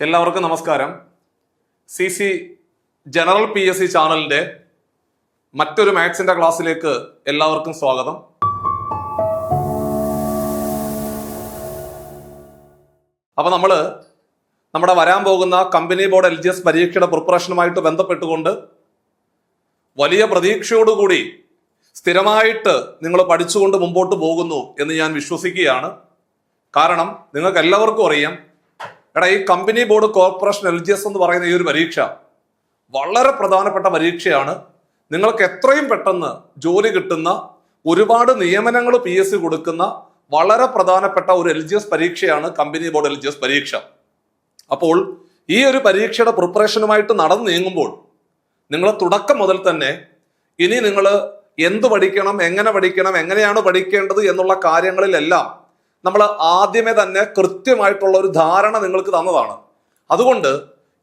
എല്ലാവർക്കും നമസ്കാരം. CC general PSC ചാനലിന്റെ മറ്റൊരു മാത്സിന്റെ ക്ലാസ്സിലേക്ക് എല്ലാവർക്കും സ്വാഗതം. അപ്പൊ നമ്മുടെ വരാൻ പോകുന്ന കമ്പനി ബോർഡ് LGS പരീക്ഷയുടെ പ്രിപ്പറേഷനുമായിട്ട് ബന്ധപ്പെട്ടുകൊണ്ട് വലിയ പ്രതീക്ഷയോടുകൂടി സ്ഥിരമായിട്ട് നിങ്ങൾ പഠിച്ചുകൊണ്ട് മുമ്പോട്ട് പോകുന്നു എന്ന് ഞാൻ വിശ്വസിക്കുകയാണ്. കാരണം നിങ്ങൾക്ക് എല്ലാവർക്കും അറിയാം, ഈ കമ്പനി ബോർഡ് കോർപ്പറേഷൻ LGS എന്ന് പറയുന്ന ഈ ഒരു പരീക്ഷ വളരെ പ്രധാനപ്പെട്ട പരീക്ഷയാണ്. നിങ്ങൾക്ക് എത്രയും പെട്ടെന്ന് ജോലി കിട്ടുന്ന, ഒരുപാട് നിയമനങ്ങൾ PSC കൊടുക്കുന്ന വളരെ പ്രധാനപ്പെട്ട ഒരു LGS പരീക്ഷയാണ് കമ്പനി ബോർഡ് LGS പരീക്ഷ. അപ്പോൾ ഈ ഒരു പരീക്ഷയുടെ പ്രിപ്പറേഷനുമായിട്ട് നടന്നു നീങ്ങുമ്പോൾ നിങ്ങൾ തുടക്കം മുതൽ തന്നെ ഇനി നിങ്ങൾ എന്ത് പഠിക്കണം, എങ്ങനെ പഠിക്കണം, എങ്ങനെയാണ് പഠിക്കേണ്ടത് എന്നുള്ള കാര്യങ്ങളിലെല്ലാം നമ്മൾ ആദ്യമേ തന്നെ കൃത്യമായിട്ടുള്ള ഒരു ധാരണ നിങ്ങൾക്ക് തന്നതാണ്. അതുകൊണ്ട്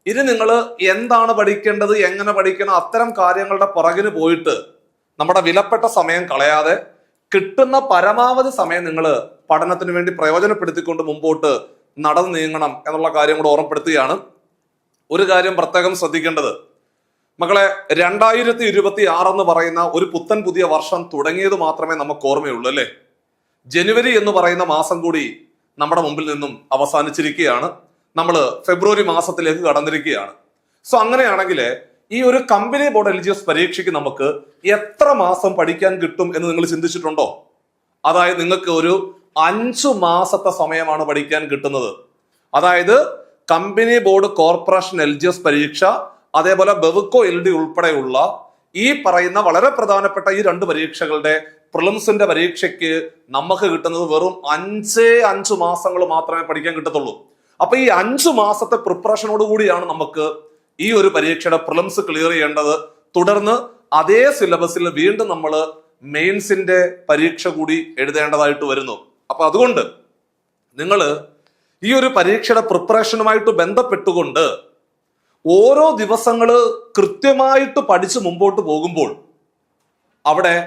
ഇനി നിങ്ങൾ എന്താണ് പഠിക്കേണ്ടത്, എങ്ങനെ പഠിക്കണം, അത്തരം കാര്യങ്ങളുടെ പുറകിന് പോയിട്ട് നമ്മുടെ വിലപ്പെട്ട സമയം കളയാതെ കിട്ടുന്ന പരമാവധി സമയം നിങ്ങൾ പഠനത്തിന് വേണ്ടി പ്രയോജനപ്പെടുത്തിക്കൊണ്ട് മുമ്പോട്ട് നടന്നു നീങ്ങണം എന്നുള്ള കാര്യം കൂടെ ഓർമ്മപ്പെടുത്തുകയാണ്. ഒരു കാര്യം പ്രത്യേകം ശ്രദ്ധിക്കേണ്ടത്, മക്കളെ, 2026 എന്ന് പറയുന്ന ഒരു പുത്തൻ പുതിയ വർഷം തുടങ്ങിയത് മാത്രമേ നമുക്ക് ഓർമ്മയുള്ളൂ അല്ലേ? ജനുവരി എന്ന് പറയുന്ന മാസം കൂടി നമ്മുടെ മുമ്പിൽ നിന്നും അവസാനിച്ചിരിക്കുകയാണ്. നമ്മൾ ഫെബ്രുവരി മാസത്തിലേക്ക് കടന്നിരിക്കുകയാണ്. സോ അങ്ങനെയാണെങ്കിൽ ഈ ഒരു കമ്പനി ബോർഡ് LGS പരീക്ഷയ്ക്ക് നമുക്ക് എത്ര മാസം പഠിക്കാൻ കിട്ടും എന്ന് നിങ്ങൾ ചിന്തിച്ചിട്ടുണ്ടോ? അതായത് നിങ്ങൾക്ക് ഒരു 5 മാസത്തെ സമയമാണ് പഠിക്കാൻ കിട്ടുന്നത്. അതായത് കമ്പനി ബോർഡ് കോർപ്പറേഷൻ LGS പരീക്ഷ, അതേപോലെ ബെവ്കോ LD ഉൾപ്പെടെയുള്ള ഈ പറയുന്ന വളരെ പ്രധാനപ്പെട്ട ഈ 2 പരീക്ഷകളുടെ പ്രിലിംസിന്റെ പരീക്ഷയ്ക്ക് നമുക്ക് കിട്ടുന്നത് വെറും 5 മാസങ്ങൾ മാത്രമേ പഠിക്കാൻ കിട്ടത്തുള്ളൂ. അപ്പൊ ഈ 5 മാസത്തെ പ്രിപ്പറേഷനോട് കൂടിയാണ് നമുക്ക് ഈ ഒരു പരീക്ഷയുടെ പ്രിലിംസ് ക്ലിയർ ചെയ്യേണ്ടത്. തുടർന്ന് അതേ സിലബസിൽ വീണ്ടും നമ്മൾ മെയിൻസിന്റെ പരീക്ഷ കൂടി എഴുതേണ്ടതായിട്ട് വരുന്നു. അപ്പൊ അതുകൊണ്ട് നിങ്ങൾ ഈ ഒരു പരീക്ഷയുടെ പ്രിപ്പറേഷനുമായിട്ട് ബന്ധപ്പെട്ടുകൊണ്ട് ഓരോ ദിവസങ്ങൾ കൃത്യമായിട്ട് പഠിച്ച് മുമ്പോട്ട് പോകുമ്പോൾ അവിടെ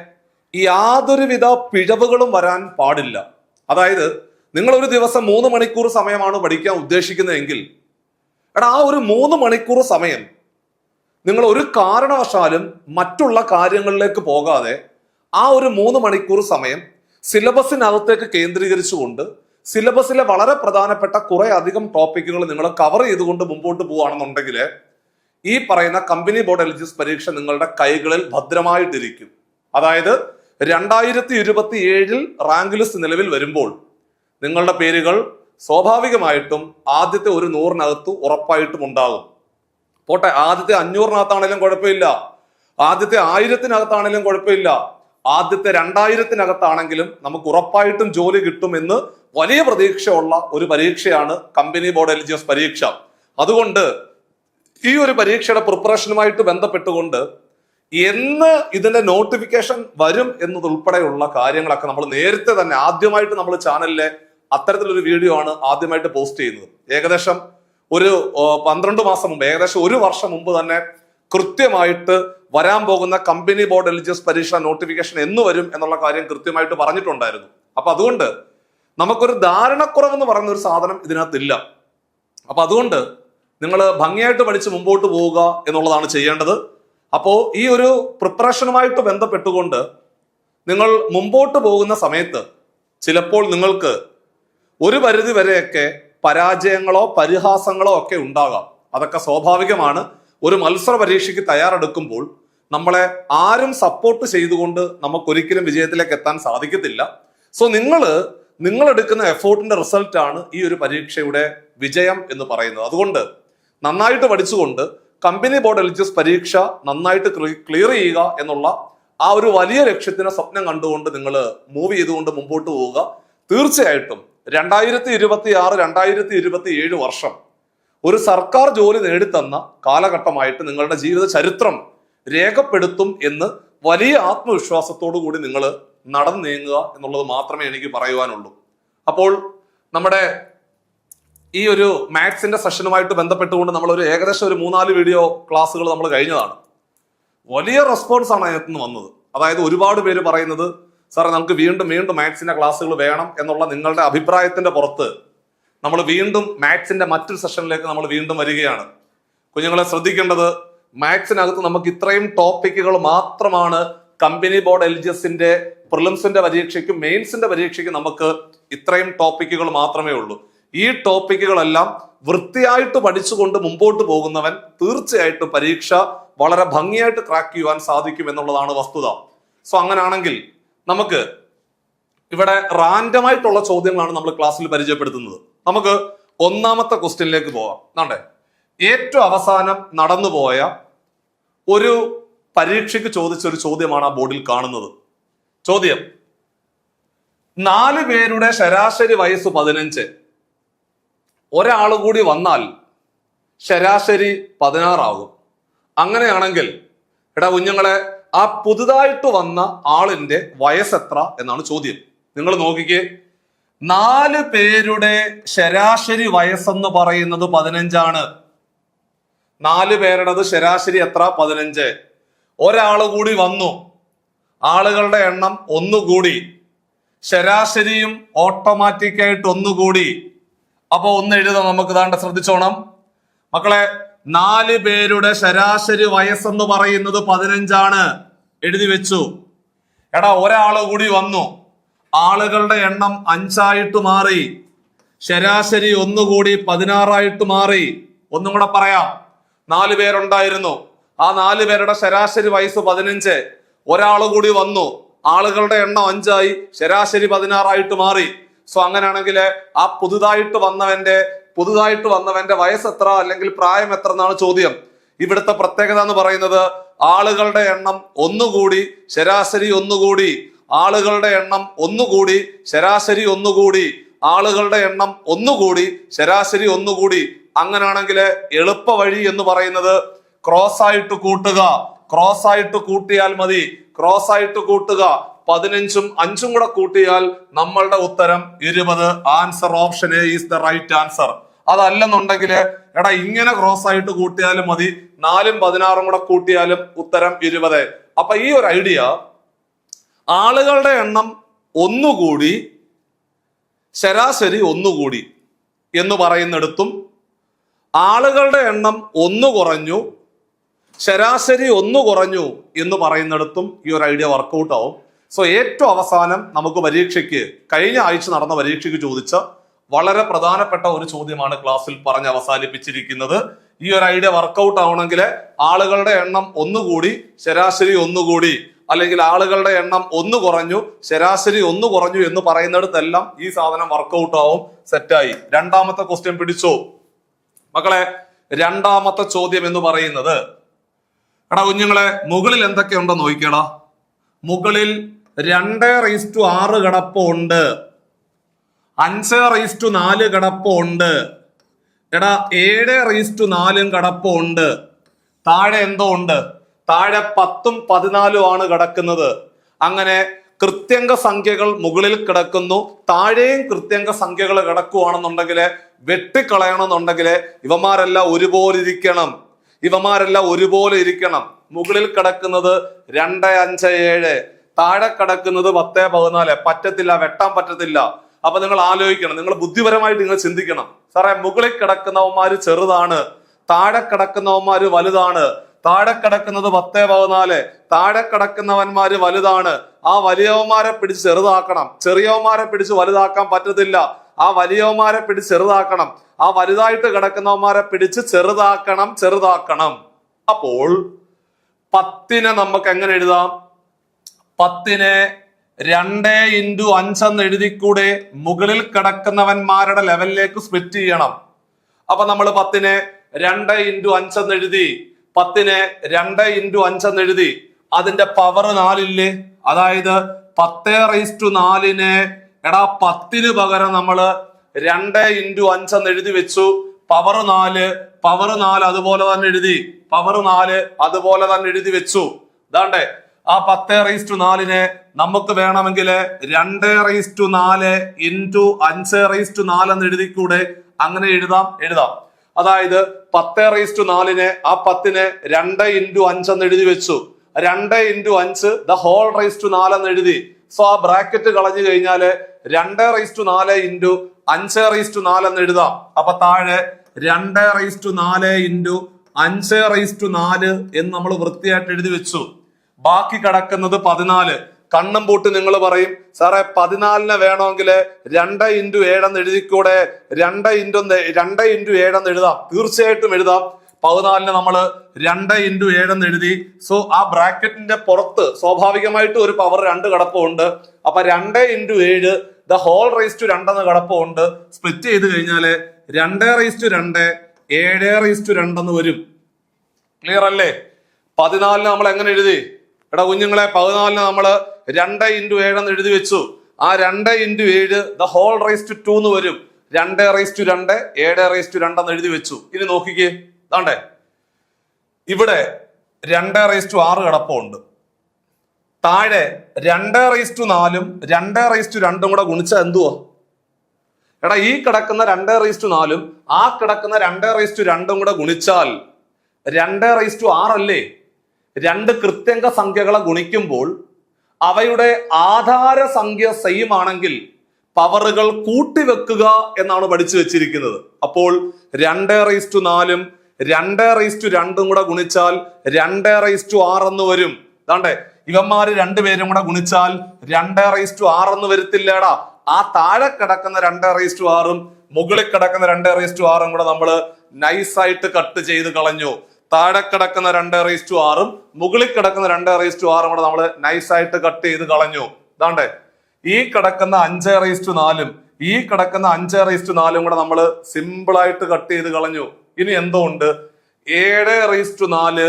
യാതൊരുവിധ പിഴവുകളും വരാൻ പാടില്ല. അതായത് നിങ്ങൾ ഒരു ദിവസം 3 മണിക്കൂർ സമയമാണ് പഠിക്കാൻ ഉദ്ദേശിക്കുന്നതെങ്കിൽ ആ ഒരു 3 മണിക്കൂർ സമയം നിങ്ങൾ ഒരു കാരണവശാലും മറ്റുള്ള കാര്യങ്ങളിലേക്ക് പോകാതെ ആ ഒരു 3 മണിക്കൂർ സമയം സിലബസിനകത്തേക്ക് കേന്ദ്രീകരിച്ചുകൊണ്ട് സിലബസിലെ വളരെ പ്രധാനപ്പെട്ട കുറെ അധികം ടോപ്പിക്കുകൾ നിങ്ങൾ കവർ ചെയ്തുകൊണ്ട് മുമ്പോട്ട് പോവുകയാണെന്നുണ്ടെങ്കിൽ ഈ പറയുന്ന കമ്പനി ബോർഡ് LGS പരീക്ഷ നിങ്ങളുടെ കൈകളിൽ ഭദ്രമായിട്ടിരിക്കും. അതായത് 2027 റാങ്ക് ലിസ്റ്റ് നിലവിൽ വരുമ്പോൾ നിങ്ങളുടെ പേരുകൾ സ്വാഭാവികമായിട്ടും ആദ്യത്തെ ഒരു 100-നകത്ത് ഉറപ്പായിട്ടും ഉണ്ടാകും. പോട്ടെ, ആദ്യത്തെ 500-നകത്താണെങ്കിലും കുഴപ്പമില്ല, ആദ്യത്തെ 1000-നകത്താണെങ്കിലും കുഴപ്പമില്ല, ആദ്യത്തെ 2000-നകത്താണെങ്കിലും നമുക്ക് ഉറപ്പായിട്ടും ജോലി കിട്ടുമെന്ന് വലിയ പ്രതീക്ഷയുള്ള ഒരു പരീക്ഷയാണ് കമ്പനി ബോർഡ് LGS പരീക്ഷ. അതുകൊണ്ട് ഈ ഒരു പരീക്ഷയുടെ പ്രിപ്പറേഷനുമായിട്ട് ബന്ധപ്പെട്ടുകൊണ്ട് എന്ന് ഇതിന്റെ നോട്ടിഫിക്കേഷൻ വരും എന്നതുൾപ്പെടെയുള്ള കാര്യങ്ങളൊക്കെ നമ്മൾ നേരത്തെ തന്നെ ആദ്യമായിട്ട് നമ്മൾ ചാനലിലെ അത്തരത്തിലൊരു വീഡിയോ ആണ് ആദ്യമായിട്ട് പോസ്റ്റ് ചെയ്യുന്നത്. ഏകദേശം ഒരു 12 മാസം മുമ്പ്, ഏകദേശം 1 വർഷം മുമ്പ് തന്നെ കൃത്യമായിട്ട് വരാൻ പോകുന്ന കമ്പനി ബോർഡ് LGS പരീക്ഷ നോട്ടിഫിക്കേഷൻ എന്ന് വരും എന്നുള്ള കാര്യം കൃത്യമായിട്ട് പറഞ്ഞിട്ടുണ്ടായിരുന്നു. അപ്പൊ അതുകൊണ്ട് നമുക്കൊരു ധാരണക്കുറവെന്ന് പറയുന്ന ഒരു സാധനം ഇതിനകത്തില്ല. അപ്പൊ അതുകൊണ്ട് നിങ്ങൾ ഭംഗിയായിട്ട് പഠിച്ച് മുമ്പോട്ട് പോവുക എന്നുള്ളതാണ് ചെയ്യേണ്ടത്. അപ്പോൾ ഈ ഒരു പ്രിപ്പറേഷനുമായിട്ട് ബന്ധപ്പെട്ടുകൊണ്ട് നിങ്ങൾ മുമ്പോട്ട് പോകുന്ന സമയത്ത് ചിലപ്പോൾ നിങ്ങൾക്ക് ഒരു പരിധി വരെയൊക്കെ പരാജയങ്ങളോ പരിഹാസങ്ങളോ ഒക്കെ ഉണ്ടാകാം. അതൊക്കെ സ്വാഭാവികമാണ്. ഒരു മത്സര പരീക്ഷയ്ക്ക് തയ്യാറെടുക്കുമ്പോൾ നമ്മളെ ആരും സപ്പോർട്ട് ചെയ്തുകൊണ്ട് നമുക്കൊരിക്കലും വിജയത്തിലേക്ക് എത്താൻ സാധിക്കത്തില്ല. സോ നിങ്ങൾ എടുക്കുന്ന എഫോർട്ടിന്റെ റിസൾട്ടാണ് ഈ ഒരു പരീക്ഷയുടെ വിജയം എന്ന് പറയുന്നത്. അതുകൊണ്ട് നന്നായിട്ട് പഠിച്ചുകൊണ്ട് കമ്പനി ബോർഡ് LGS പരീക്ഷ നന്നായിട്ട് ക്ലിയർ ചെയ്യുക എന്നുള്ള ആ ഒരു വലിയ ലക്ഷ്യത്തിന് സ്വപ്നം കണ്ടുകൊണ്ട് നിങ്ങൾ മൂവ് ചെയ്തുകൊണ്ട് മുമ്പോട്ട് പോവുക. തീർച്ചയായിട്ടും 2026, 2027 വർഷം ഒരു സർക്കാർ ജോലി നേടിത്തന്ന കാലഘട്ടമായിട്ട് നിങ്ങളുടെ ജീവിത ചരിത്രം രേഖപ്പെടുത്തും എന്ന് വലിയ ആത്മവിശ്വാസത്തോടു കൂടി നിങ്ങൾ നടന്നു നീങ്ങുക എന്നുള്ളത് മാത്രമേ എനിക്ക് പറയുവാനുള്ളൂ. അപ്പോൾ നമ്മുടെ ഈ ഒരു മാത്സിന്റെ സെഷനുമായിട്ട് ബന്ധപ്പെട്ടുകൊണ്ട് നമ്മൾ ഏകദേശം ഒരു 3-4 വീഡിയോ ക്ലാസ്സുകൾ നമ്മൾ കഴിഞ്ഞതാണ്. വലിയ റെസ്പോൺസ് ആണ് അതിനകത്ത് നിന്ന് വന്നത്. അതായത് ഒരുപാട് പേര് പറയുന്നത്, സാറേ നമുക്ക് വീണ്ടും മാത്സിന്റെ ക്ലാസ്സുകൾ വേണം എന്നുള്ള നിങ്ങളുടെ അഭിപ്രായത്തിന്റെ പുറത്ത് നമ്മൾ വീണ്ടും മാത്സിന്റെ മറ്റൊരു സെഷനിലേക്ക് നമ്മൾ വീണ്ടും വരികയാണ്. കുഞ്ഞുങ്ങളെ ശ്രദ്ധിക്കേണ്ടത്, മാത്സിനകത്ത് നമുക്ക് ഇത്രയും ടോപ്പിക്കുകൾ മാത്രമാണ് കമ്പനി ബോർഡ് LGSന്റെ പ്രിലിംസിന്റെ പരീക്ഷയ്ക്കും മെയിൻസിന്റെ പരീക്ഷയ്ക്കും നമുക്ക് ഇത്രയും ടോപ്പിക്കുകൾ മാത്രമേ ഉള്ളൂ. ഈ ടോപ്പിക്കുകളെല്ലാം വൃത്തിയായിട്ട് പഠിച്ചുകൊണ്ട് മുമ്പോട്ട് പോകുന്നവൻ തീർച്ചയായിട്ടും പരീക്ഷ വളരെ ഭംഗിയായിട്ട് ക്രാക്ക് ചെയ്യുവാൻ സാധിക്കും എന്നുള്ളതാണ് വസ്തുത. സോ അങ്ങനെയാണെങ്കിൽ നമുക്ക് ഇവിടെ റാൻഡമായിട്ടുള്ള ചോദ്യങ്ങളാണ് നമ്മൾ ക്ലാസ്സിൽ പരിചയപ്പെടുത്തുന്നത്. നമുക്ക് ഒന്നാമത്തെ ക്വസ്റ്റ്യനിലേക്ക് പോവാം. എന്നാണ്ടേ, ഏറ്റവും അവസാനം നടന്നുപോയ ഒരു പരീക്ഷയ്ക്ക് ചോദിച്ച ഒരു ചോദ്യമാണ് ആ ബോർഡിൽ കാണുന്നത്. ചോദ്യം: 4 പേരുടെ ശരാശരി വയസ്സ് 15, ഒരാൾ കൂടി വന്നാൽ ശരാശരി 16 ആകും. അങ്ങനെയാണെങ്കിൽ എടാ കുഞ്ഞുങ്ങളെ, ആ പുതുതായിട്ട് വന്ന ആളിന്റെ വയസ്സ് എത്ര എന്നാണ് ചോദ്യം. നിങ്ങൾ നോക്കിക്കേ, 4 പേരുടെ ശരാശരി വയസ്സെന്ന് പറയുന്നത് 15 ആണ്. 4 പേരുടേത് ശരാശരി എത്ര? 15. ഒരാള് കൂടി വന്നു, ആളുകളുടെ എണ്ണം 1 കൂടി, ശരാശരിയും ഓട്ടോമാറ്റിക്കായിട്ട് 1 കൂടി. അപ്പൊ ഒന്ന് എഴുതാം നമുക്ക്. താണ്ട ശ്രദ്ധിച്ചോണം മക്കളെ, 4 പേരുടെ ശരാശരി വയസ്സെന്ന് പറയുന്നത് 15 എഴുതി വെച്ചു. എടാ ഒരാള് കൂടി വന്നു, ആളുകളുടെ എണ്ണം 5 മാറി, ശരാശരി 1 കൂടി 16 മാറി. ഒന്നും കൂടെ പറയാം. 4 പേരുണ്ടായിരുന്നു, ആ 4 പേരുടെ ശരാശരി വയസ്സ് 15, ഒരാള് കൂടി വന്നു, ആളുകളുടെ എണ്ണം 5, ശരാശരി 16 മാറി. സോ അങ്ങനെയാണെങ്കിൽ ആ പുതുതായിട്ട് വന്നവന്റെ വയസ്സ് എത്ര അല്ലെങ്കിൽ പ്രായം എത്ര എന്നാണ് ചോദ്യം. ഇവിടുത്തെ പ്രത്യേകത എന്ന് പറയുന്നത് ആളുകളുടെ എണ്ണം 1 കൂടി, ശരാശരി 1 കൂടി, ആളുകളുടെ എണ്ണം 1 കൂടി, ശരാശരി 1 കൂടി, ആളുകളുടെ എണ്ണം 1 കൂടി, ശരാശരി 1 കൂടി. അങ്ങനെയാണെങ്കിൽ എളുപ്പ വഴി എന്ന് പറയുന്നത് ക്രോസ് ആയിട്ട് കൂട്ടുക. ക്രോസ് ആയിട്ട് കൂട്ടിയാൽ മതി. ക്രോസ് ആയിട്ട് കൂട്ടുക. 15ഉം 5ഉം കൂടെ കൂട്ടിയാൽ നമ്മളുടെ ഉത്തരം 20. Answer option A is the right answer. അതല്ലെന്നുണ്ടെങ്കിൽ എടാ ഇങ്ങനെ ക്രോസ് ആയിട്ട് കൂട്ടിയാലും മതി, 4ഉം 16ഉം കൂടെ കൂട്ടിയാലും ഉത്തരം 20. അപ്പൊ ഈ ഒരു ഐഡിയ, ആളുകളുടെ എണ്ണം 1 കൂടി, ശരാശരി 1 കൂടി എന്ന് പറയുന്നിടത്തും ആളുകളുടെ എണ്ണം 1 കുറഞ്ഞു, ശരാശരി 1 കുറഞ്ഞു എന്ന് പറയുന്നിടത്തും ഈ ഒരു ഐഡിയ വർക്കൗട്ട് ആവും. സോ ഏറ്റവും അവസാനം നമുക്ക് പരീക്ഷയ്ക്ക്, കഴിഞ്ഞ ആഴ്ച നടന്ന പരീക്ഷയ്ക്ക് ചോദിച്ച വളരെ പ്രധാനപ്പെട്ട ഒരു ചോദ്യമാണ് ക്ലാസ്സിൽ പറഞ്ഞ് അവസാനിപ്പിച്ചിരിക്കുന്നത്. ഈ ഒരു ഐഡിയ വർക്കൗട്ട് ആവണമെങ്കിൽ ആളുകളുടെ എണ്ണം 1 കൂടി, ശരാശരി 1 കൂടി, അല്ലെങ്കിൽ ആളുകളുടെ എണ്ണം 1 കുറഞ്ഞു, ശരാശരി 1 കുറഞ്ഞു എന്ന് പറയുന്നിടത്തെല്ലാം ഈ സാധനം വർക്കൗട്ട് ആവും. സെറ്റായി. രണ്ടാമത്തെ ക്വസ്റ്റ്യൻ പിടിച്ചോ മക്കളെ. രണ്ടാമത്തെ ചോദ്യം എന്ന് പറയുന്നത്, എടാ കുഞ്ഞുങ്ങളെ, മുകളിൽ എന്തൊക്കെയുണ്ടോ നോക്കിയടാ. മുകളിൽ 2:6 കിടപ്പുണ്ട്, 5:4 കിടപ്പുണ്ട്, എടാ 7:4 കിടപ്പുണ്ട്. താഴെ എന്തോ ഉണ്ട്, താഴെ 10ഉം 14ഉം ആണ് കിടക്കുന്നത്. അങ്ങനെ കൃത്യംഗ സംഖ്യകൾ മുകളിൽ കിടക്കുന്നു, താഴെയും കൃത്യംഗ സംഖ്യകൾ കിടക്കുവാണെന്നുണ്ടെങ്കിൽ, വെട്ടിക്കളയണമെന്നുണ്ടെങ്കിൽ ഇവന്മാരെല്ലാം ഒരുപോലെ ഇരിക്കണം. മുകളിൽ കിടക്കുന്നത് 2, 5, 7, താഴെ കിടക്കുന്നത് 10, 14. പറ്റത്തില്ല, വെട്ടാൻ പറ്റത്തില്ല. അപ്പൊ നിങ്ങൾ ആലോചിക്കണം, നിങ്ങൾ ബുദ്ധിപരമായിട്ട് നിങ്ങൾ ചിന്തിക്കണം. സാറേ, മുകളിൽ കിടക്കുന്നവന്മാര് ചെറുതാണ്, താഴെ കിടക്കുന്നവന്മാര് വലുതാണ്. താഴെ കിടക്കുന്നത് 10, 14, താഴെ കിടക്കുന്നവന്മാര് വലുതാണ്. ആ വലിയവന്മാരെ പിടിച്ച് ചെറുതാക്കണം. ചെറിയവന്മാരെ പിടിച്ച് വലുതാക്കാൻ പറ്റത്തില്ല. ആ വലിയവന്മാരെ പിടിച്ച് ചെറുതാക്കണം. ആ വലുതായിട്ട് കിടക്കുന്നവന്മാരെ പിടിച്ച് ചെറുതാക്കണം. അപ്പോൾ 10നെ നമുക്ക് എങ്ങനെ എഴുതാം? 10നെ 2 × 5 എന്ന് എഴുതിക്കൂടെ? മുകളിൽ കിടക്കുന്നവന്മാരുടെ ലെവലിലേക്ക് സ്പ്ലിറ്റ് ചെയ്യണം. അപ്പൊ നമ്മൾ 10നെ 2 × 5 എന്ന് എഴുതി. 10നെ 2 × 5 എന്ന് എഴുതി. അതിന്റെ പവർ 4 ഇല്ലേ? അതായത് 10⁴ എടാ 10ന് പകരം നമ്മള് 2 × 5 എന്ന് എഴുതി വെച്ചു. പവർ 4 അതുപോലെ തന്നെ എഴുതി. പവർ 4 അതുപോലെ തന്നെ എഴുതി വെച്ചു. ഇതാണ്ടേ, ആ 10⁴ നമുക്ക് വേണമെങ്കിൽ 2⁴ × 5⁴ എന്ന് എഴുതിക്കൂടെ? അങ്ങനെ എഴുതാം. അതായത് 10⁴ ആ 10നെ 2 × 5 എന്ന് എഴുതി വെച്ചു. 2 × 5 the whole raised to 4 എന്ന് എഴുതി. സോ ആ ബ്രാക്കറ്റ് കളഞ്ഞു കഴിഞ്ഞാല് 2/4 ഇൻറ്റു 5/4 എന്ന് എഴുതാം. അപ്പൊ താഴെ 2/4 ഇൻറ്റു 5/4 എന്ന് നമ്മൾ വൃത്തിയായിട്ട് എഴുതി വെച്ചു. ബാക്കി കിടക്കുന്നത് 14. കണ്ണും പൂട്ട് നിങ്ങൾ പറയും, സാറേ 14 വേണമെങ്കിൽ 2 ഇൻറ്റു 7 എന്ന് എഴുതിക്കൂടെ? 2 ഇൻറ്റു 7 എന്ന് എഴുതാം, തീർച്ചയായിട്ടും എഴുതാം. 14 നമ്മൾ 2 ഇൻറ്റു 7 എന്ന് എഴുതി. സോ ആ ബ്രാക്കറ്റിന്റെ പുറത്ത് സ്വാഭാവികമായിട്ട് ഒരു പവർ 2 കിടപ്പുണ്ട്. അപ്പൊ 2 into 7 the whole raise to 2 എന്ന് കിടപ്പുണ്ട്. സ്പ്ലിറ്റ് ചെയ്ത് കഴിഞ്ഞാല് 2/2 7/2 എന്ന് വരും. ക്ലിയർ അല്ലേ? 14 നമ്മൾ എങ്ങനെ എഴുതി? എടാ കുഞ്ഞുങ്ങളെ, 14 നമ്മള് 2 ഇൻറ്റു 7 എന്ന് എഴുതി വെച്ചു. ആ 2 into 7 the whole raise to 2 എന്ന് വരും. 2/2 7/2 എന്ന് എഴുതി വെച്ചു. ഇനി നോക്കിക്കേ, താണ്ടേ ഇവിടെ 2/6 കിടപ്പുണ്ട്. താഴെ 2/4 2/2 കൂടെ ഗുണിച്ചാൽ എന്തുവാ? എടാ ഈ കിടക്കുന്ന 2/4 ആ കിടക്കുന്ന 2/2 കൂടെ ഗുണിച്ചാൽ 2/6 അല്ലേ? രണ്ട് കൃത്യംഗ സംഖ്യകളെ ഗുണിക്കുമ്പോൾ അവയുടെ ആധാര സംഖ്യ സെയിം ആണെങ്കിൽ പവറുകൾ കൂട്ടിവെക്കുക എന്നാണ് പഠിച്ചു വെച്ചിരിക്കുന്നത്. അപ്പോൾ 2/4 2/2 കൂടെ ഗുണിച്ചാൽ 2/6 എന്ന് വരും. അതാണ്ടേ ഇവന്മാര് രണ്ടുപേരും കൂടെ ഗുണിച്ചാൽ 2/6 എന്ന് വരത്തില്ലേടാ. ആ താഴെ കിടക്കുന്ന 2/6 മുകളിൽ കിടക്കുന്ന 2/6 കൂടെ നമ്മള് നൈസായിട്ട് കട്ട് ചെയ്ത് കളഞ്ഞു. താഴെ കിടക്കുന്ന 2/6 മുകളിൽ കിടക്കുന്ന 2/6 കൂടെ നമ്മൾ നൈസായിട്ട് കട്ട് ചെയ്ത് കളഞ്ഞു. ഇതാണ്ടേ ഈ കിടക്കുന്ന 5/4 ഈ കിടക്കുന്ന 5/4 കൂടെ നമ്മൾ സിമ്പിൾ ആയിട്ട് കട്ട് ചെയ്ത് കളഞ്ഞു. ഇനി എന്തോ ഉണ്ട്? 7/4